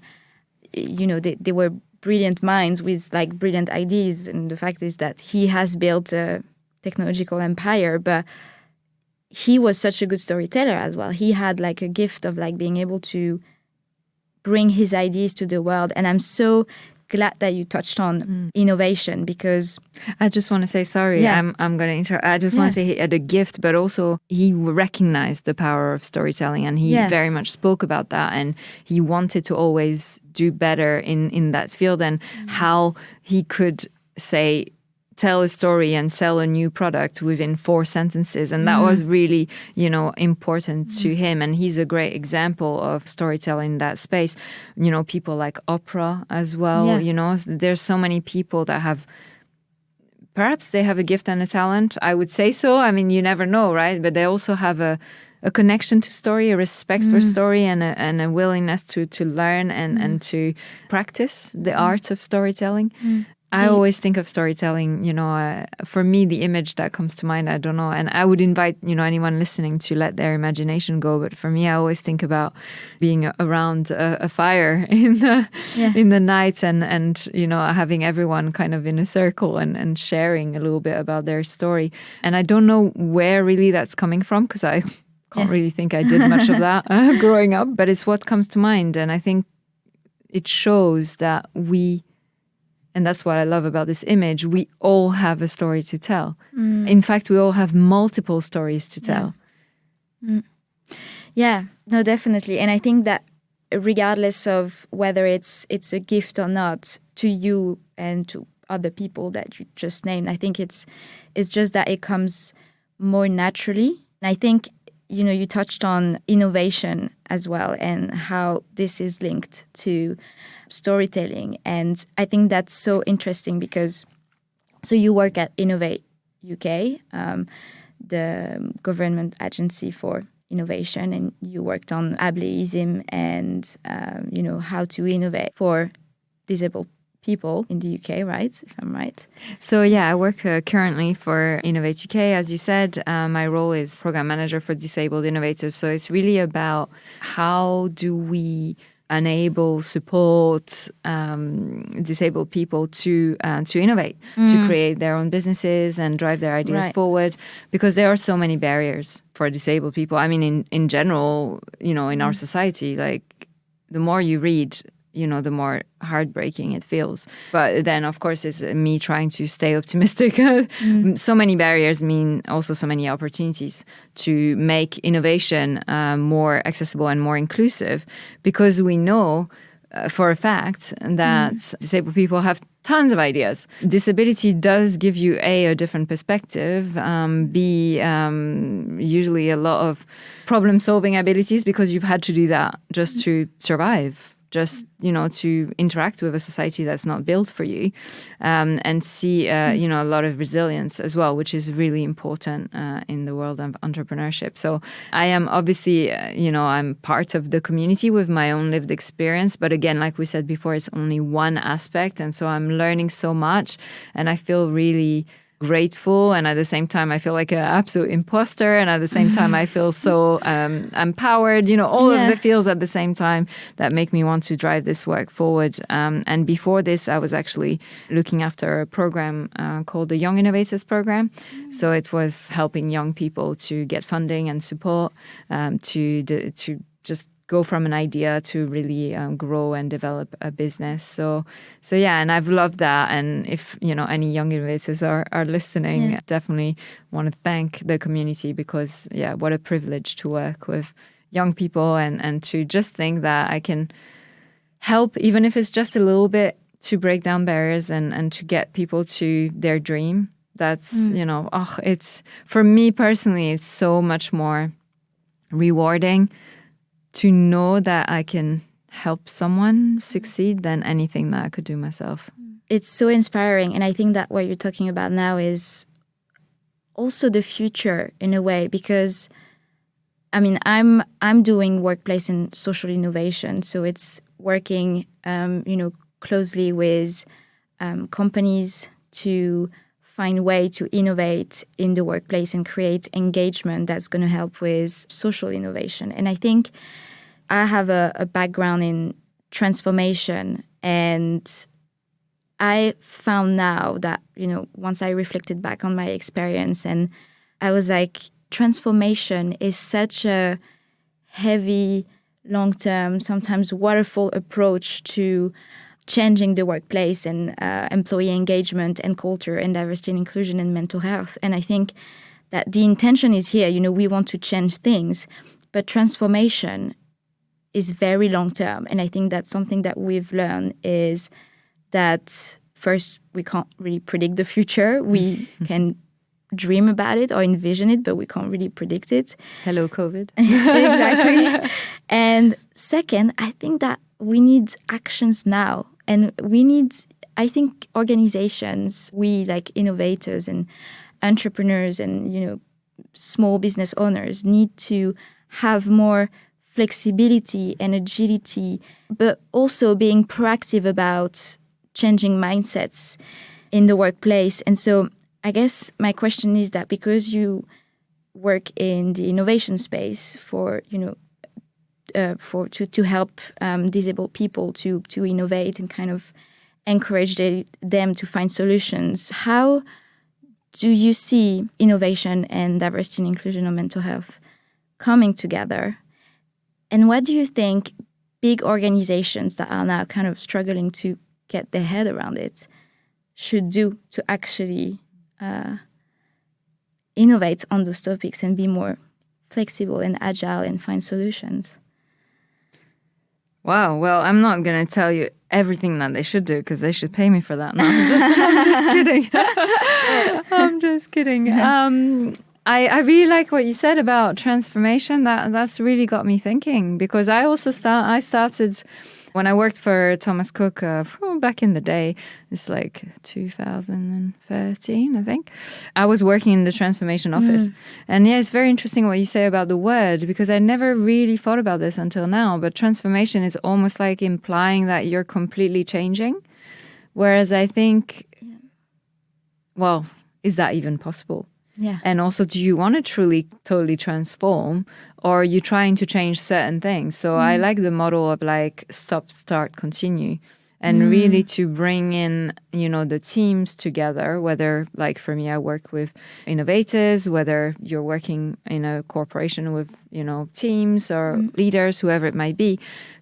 they were brilliant minds with like brilliant ideas. And the fact is that he has built a technological empire, but he was such a good storyteller as well. He had like a gift of like being able to bring his ideas to the world. And I'm so glad that you touched on innovation, because I just want to say, sorry, I'm going to interrupt. I just want to say he had a gift, but also he recognized the power of storytelling, and he very much spoke about that, and he wanted to always do better in that field, and how he could say, tell a story and sell a new product within 4 sentences. And that was really, important to him. And he's a great example of storytelling in that space. People like Oprah as well, there's so many people that have, perhaps they have a gift and a talent. I would say so. I mean, you never know, right? But they also have a connection to story, a respect for story, and a willingness to learn and to practice the art of storytelling. I always think of storytelling, for me, the image that comes to mind, I don't know. And I would invite, anyone listening to let their imagination go. But for me, I always think about being around a fire in the night and having everyone kind of in a circle and sharing a little bit about their story. And I don't know where really that's coming from, because I can't really think I did much of that growing up. But it's what comes to mind. And I think it shows that and that's what I love about this image, we all have a story to tell. In fact, we all have multiple stories to tell. Yeah, no, definitely. And I think that regardless of whether it's a gift or not to you and to other people that you just named, I think it's just that it comes more naturally. And I think, you touched on innovation as well and how this is linked to storytelling. And I think that's so interesting because, so you work at Innovate UK, the government agency for innovation, and you worked on ableism and, how to innovate for disabled people in the UK, right? If I'm right. So I work currently for Innovate UK. As you said, my role is program manager for Disabled Innovators. So it's really about how do we enable, support disabled people to innovate, to create their own businesses and drive their ideas forward, because there are so many barriers for disabled people. I mean, in general, in our society, like the more you read, the more heartbreaking it feels. But then, of course, it's me trying to stay optimistic. So many barriers mean also so many opportunities to make innovation more accessible and more inclusive, because we know for a fact that disabled people have tons of ideas. Disability does give you a different perspective, B, usually a lot of problem-solving abilities, because you've had to do that just to survive, just, to interact with a society that's not built for you, and see, a lot of resilience as well, which is really important in the world of entrepreneurship. So I am obviously, I'm part of the community with my own lived experience. But again, like we said before, it's only one aspect. And so I'm learning so much, and I feel really grateful, and at the same time I feel like an absolute imposter, and at the same time I feel so empowered, all of the feels at the same time that make me want to drive this work forward. And before this, I was actually looking after a program called the Young Innovators program. So it was helping young people to get funding and support, to just go from an idea to really grow and develop a business. So and I've loved that. And if, any young innovators are listening, definitely want to thank the community, because, what a privilege to work with young people and to just think that I can help, even if it's just a little bit, to break down barriers and to get people to their dream. That's, it's, for me personally, it's so much more rewarding to know that I can help someone succeed than anything that I could do myself. It's so inspiring. And I think that what you're talking about now is also the future in a way, because I mean, I'm doing workplace and social innovation, so it's working, closely with companies to find way to innovate in the workplace and create engagement that's going to help with social innovation. And I think I have a background in transformation, and I found now that, once I reflected back on my experience, and I was like, transformation is such a heavy, long-term, sometimes waterfall approach to changing the workplace and employee engagement and culture and diversity and inclusion and mental health. And I think that the intention is here, we want to change things, but transformation is very long-term. And I think that's something that we've learned is that first, we can't really predict the future. We can dream about it or envision it, but we can't really predict it. Hello, COVID. Exactly. And second, I think that we need actions now. And I think organizations, we like innovators and entrepreneurs and, small business owners need to have more flexibility and agility, but also being proactive about changing mindsets in the workplace. And so I guess my question is that because you work in the innovation space to help disabled people to innovate and kind of encourage them to find solutions, how do you see innovation and diversity and inclusion or mental health coming together? And what do you think big organizations that are now kind of struggling to get their head around it should do to actually innovate on those topics and be more flexible and agile and find solutions? Wow. Well, I'm not going to tell you everything that they should do because they should pay me for that. No, I'm just kidding. I'm just kidding. I really like what you said about transformation. That's really got me thinking, because I also started when I worked for Thomas Cook back in the day. It's like 2013, I think. I was working in the transformation office. And yeah, it's very interesting what you say about the word, because I never really thought about this until now. But transformation is almost like implying that you're completely changing. Whereas I think, well, is that even possible? Yeah. And also, do you want to truly, totally transform, or are you trying to change certain things? So I like the model of like stop, start, continue, and really to bring in, the teams together, whether like for me, I work with innovators, whether you're working in a corporation with, teams or leaders, whoever it might be,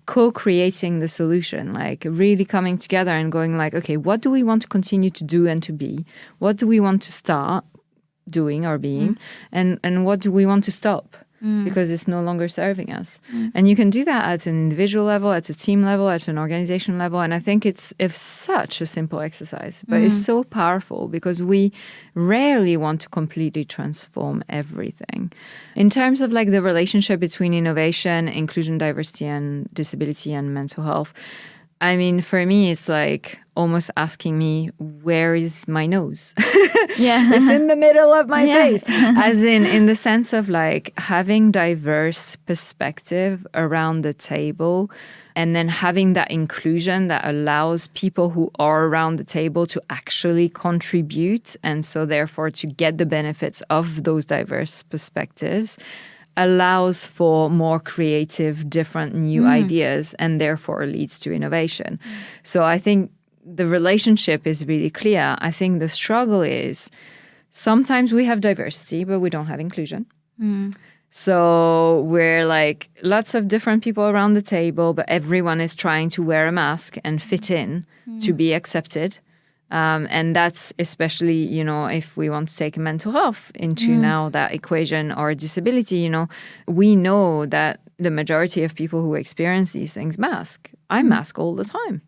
co-creating the solution, like really coming together and going like, okay, what do we want to continue to do and to be? What do we want to start doing or being, and what do we want to stop because it's no longer serving us? And you can do that at an individual level, at a team level, at an organization level. And I think it's such a simple exercise, but it's so powerful because we rarely want to completely transform everything. In terms of like the relationship between innovation, inclusion, diversity, and disability and mental health, I mean, for me, it's like almost asking me, where is my nose? Yeah. It's in the middle of my face. As in the sense of like having diverse perspective around the table, and then having that inclusion that allows people who are around the table to actually contribute. And so therefore to get the benefits of those diverse perspectives allows for more creative, different, new ideas, and therefore leads to innovation. So I think the relationship is really clear. I think the struggle is sometimes we have diversity, but we don't have inclusion. So we're like lots of different people around the table, but everyone is trying to wear a mask and fit in to be accepted. And that's especially, if we want to take mental health into now that equation, or disability, we know that the majority of people who experience these things mask. I mask all the time,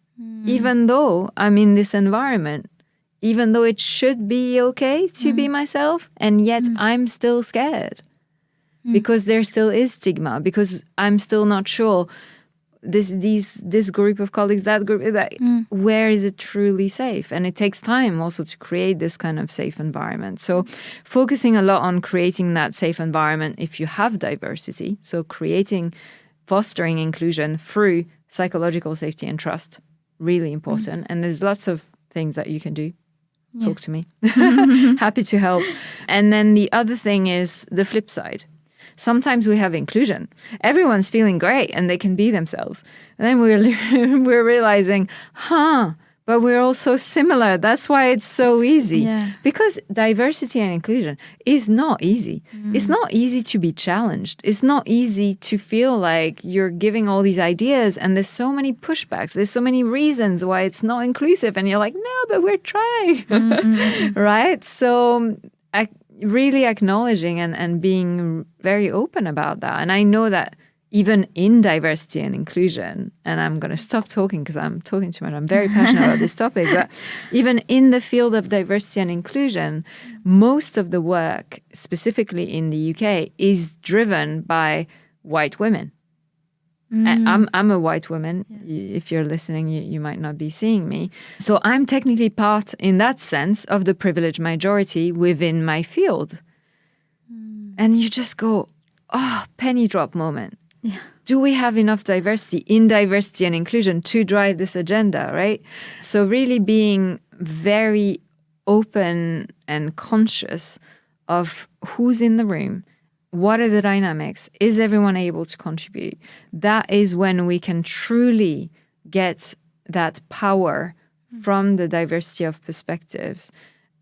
even though I'm in this environment, even though it should be okay to be myself. And yet I'm still scared because there still is stigma, because I'm still not sure this group of colleagues, that group, where is it truly safe? And it takes time also to create this kind of safe environment. So focusing a lot on creating that safe environment if you have diversity. So fostering inclusion through psychological safety and trust, really important. And there's lots of things that you can do. Yeah. Talk to me. Happy to help. And then the other thing is the flip side. Sometimes we have inclusion. Everyone's feeling great and they can be themselves. And then we're realizing, but we're all so similar. That's why it's so easy. Yeah. Because diversity and inclusion is not easy. It's not easy to be challenged. It's not easy to feel like you're giving all these ideas and there's so many pushbacks. There's so many reasons why it's not inclusive. And you're like, no, but we're trying. Right? So really acknowledging and being very open about that. And I know that even in diversity and inclusion, and I'm going to stop talking because I'm talking too much. I'm very passionate about this topic, but even in the field of diversity and inclusion, most of the work, specifically in the UK, is driven by white women. I'm a white woman. Yeah. If you're listening, you might not be seeing me. So I'm technically part, in that sense, of the privileged majority within my field. And you just go, penny drop moment. Yeah. Do we have enough diversity in diversity and inclusion to drive this agenda, right? So really being very open and conscious of who's in the room. What are the dynamics? Is everyone able to contribute? That is when we can truly get that power from the diversity of perspectives.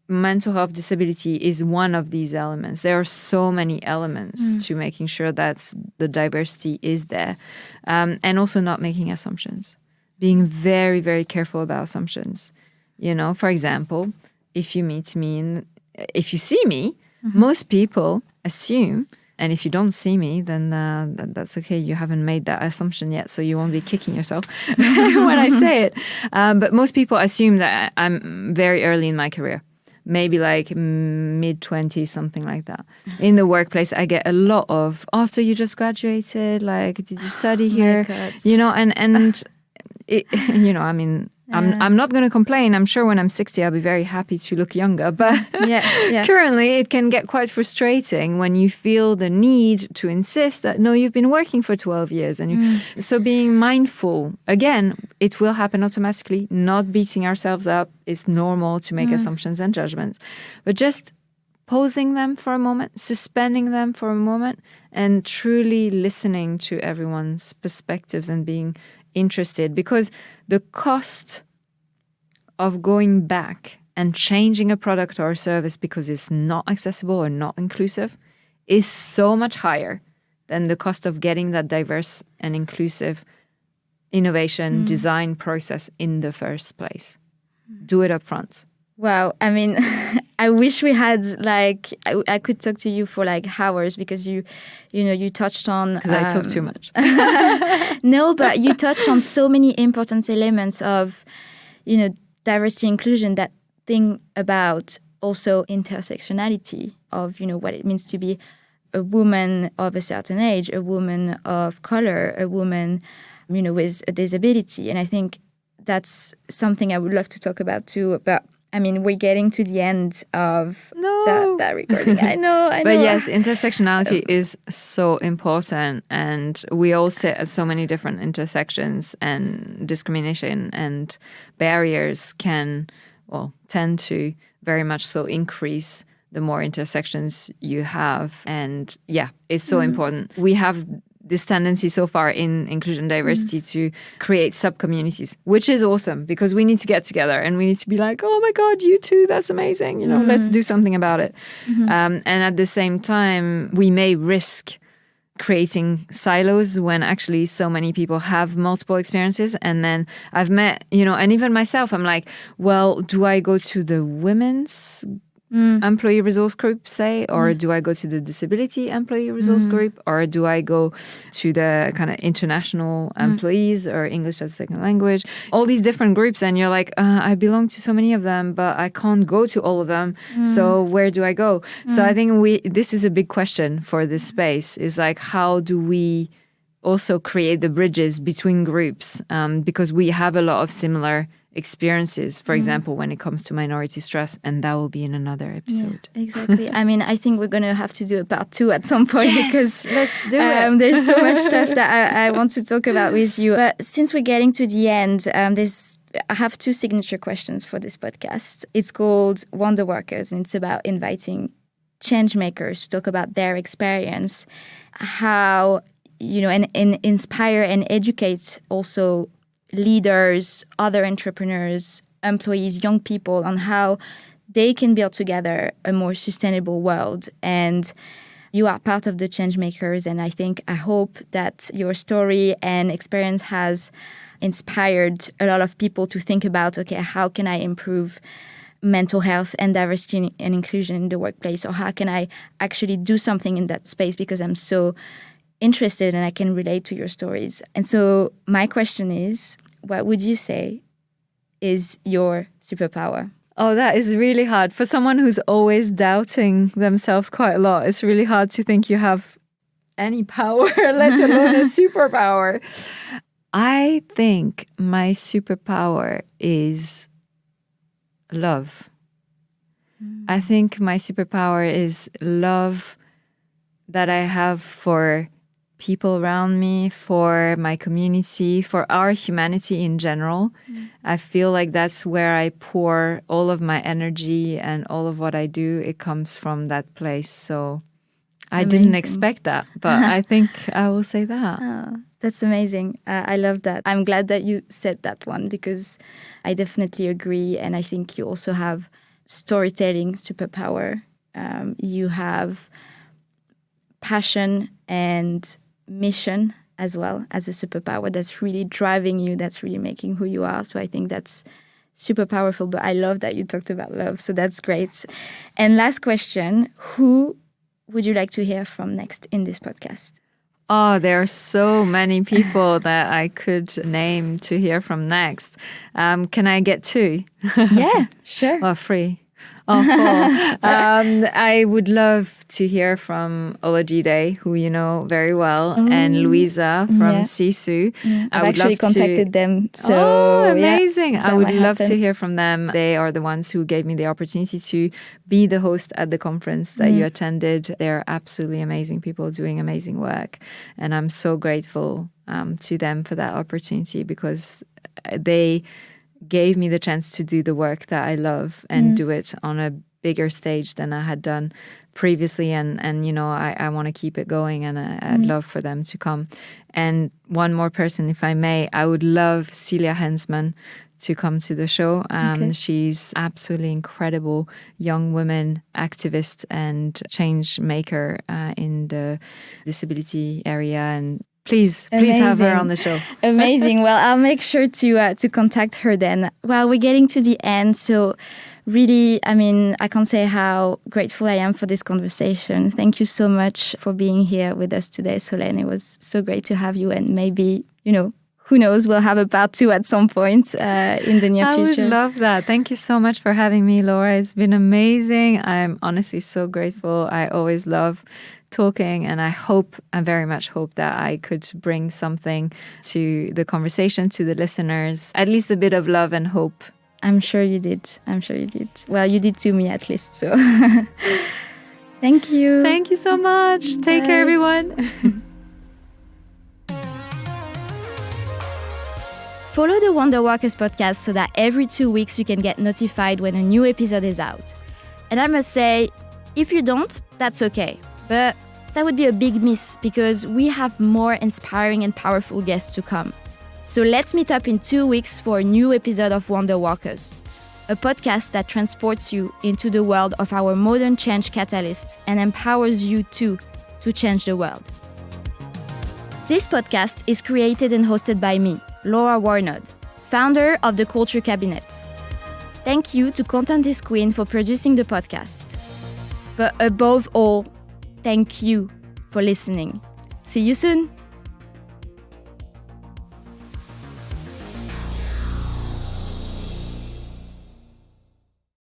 Mental health disability is one of these elements. There are so many elements to making sure that the diversity is there. And also not making assumptions. Being very, very careful about assumptions. For example, if you meet me, if you see me, most people assume, and if you don't see me, then that's okay. You haven't made that assumption yet, so you won't be kicking yourself when I say it. But most people assume that I'm very early in my career, maybe like mid-20s, something like that. In the workplace, I get a lot of, so you just graduated? Like, did you study here? And it, I mean, I'm not going to complain. I'm sure when I'm 60, I'll be very happy to look younger. But currently, it can get quite frustrating when you feel the need to insist that, no, you've been working for 12 years. And so being mindful, again, it will happen automatically. Not beating ourselves up. It's normal to make assumptions and judgments. But just pausing them for a moment, suspending them for a moment, and truly listening to everyone's perspectives and being interested, because the cost of going back and changing a product or a service because it's not accessible or not inclusive is so much higher than the cost of getting that diverse and inclusive innovation design process in the first place. Do it up front. Wow. I mean, I wish we had I could talk to you for hours, because you touched on... Because I talk too much. No, but you touched on so many important elements of, diversity inclusion, that thing about also intersectionality of, what it means to be a woman of a certain age, a woman of color, a woman, with a disability. And I think that's something I would love to talk about too, but I mean, we're getting to the end of that recording. I know. But yes, intersectionality is so important. And we all sit at so many different intersections, and discrimination and barriers can, tend to very much so increase the more intersections you have. And it's so important. We have this tendency so far in inclusion diversity to create sub-communities, which is awesome, because we need to get together and we need to be like, oh my God, you too, that's amazing. Let's do something about it. And at the same time, we may risk creating silos when actually so many people have multiple experiences. And then I've met, and even myself, I'm like, well, do I go to the women's employee resource group, say, or do I go to the disability employee resource group, or do I go to the kind of international employees or English as a second language, all these different groups, and you're like, I belong to so many of them, but I can't go to all of them. So where do I go? So I think this is a big question for this space, is like, how do we also create the bridges between groups because we have a lot of similar experiences, for example, when it comes to minority stress, and that will be in another episode. Yeah, exactly. I mean, I think we're going to have to do a part 2 at some point because let's do it. There's so much stuff that I want to talk about with you. But since we're getting to the end, I have 2 signature questions for this podcast. It's called WonderWorkers, and it's about inviting change makers to talk about their experience, how, and inspire and educate also leaders, other entrepreneurs, employees, young people on how they can build together a more sustainable world. And you are part of the change makers. And I hope that your story and experience has inspired a lot of people to think about, okay, how can I improve mental health and diversity and inclusion in the workplace? Or how can I actually do something in that space because I'm so interested and I can relate to your stories. And so my question is, what would you say is your superpower? Oh, that is really hard. For someone who's always doubting themselves quite a lot, it's really hard to think you have any power, let alone a superpower. I think my superpower is love. I think my superpower is love that I have for people around me, for my community, for our humanity in general. I feel like that's where I pour all of my energy and all of what I do. It comes from that place. So I didn't expect that, but I think I will say that. Oh, that's amazing. I love that. I'm glad that you said that one because I definitely agree. And I think you also have storytelling superpower. You have passion and mission as well as a superpower that's really driving you, that's really making who you are. So I think that's super powerful. But I love that you talked about love. So that's great. And last question, who would you like to hear from next in this podcast? Oh, there are so many people that I could name to hear from next. Can I get 2? Yeah, sure. Or 3? Oh, cool. I would love to hear from Olajide, who you know very well, and Louisa from Sisu. I've actually contacted them. So amazing. I would love to hear from them. They are the ones who gave me the opportunity to be the host at the conference that you attended. They're absolutely amazing people doing amazing work. And I'm so grateful to them for that opportunity because they gave me the chance to do the work that I love and do it on a bigger stage than I had done previously. And you know, I want to keep it going and I'd love for them to come. And one more person, if I may, I would love Celia Hensman to come to the show. She's absolutely incredible young woman activist and change maker in the disability area. And Please have her on the show. Amazing. Well, I'll make sure to contact her then. Well, we're getting to the end. So really, I mean, I can't say how grateful I am for this conversation. Thank you so much for being here with us today, Solène. It was so great to have you. And maybe, you know, who knows, we'll have a part 2 at some point in the near future. I would love that. Thank you so much for having me, Laura. It's been amazing. I'm honestly so grateful. I always love talking, and I very much hope that I could bring something to the conversation, to the listeners, at least a bit of love and hope. I'm sure you did. Well, you did to me at least, so thank you. Thank you so much. Bye. Take care, everyone. Follow the WonderWorkers podcast so that every 2 weeks you can get notified when a new episode is out. And I must say, if you don't, that's okay. But that would be a big miss because we have more inspiring and powerful guests to come. So let's meet up in 2 weeks for a new episode of WonderWorkers, a podcast that transports you into the world of our modern change catalysts and empowers you too to change the world. This podcast is created and hosted by me, Laura Warnod, founder of the Culture Cabinet. Thank you to Content is Queen for producing the podcast. But above all, thank you for listening. See you soon.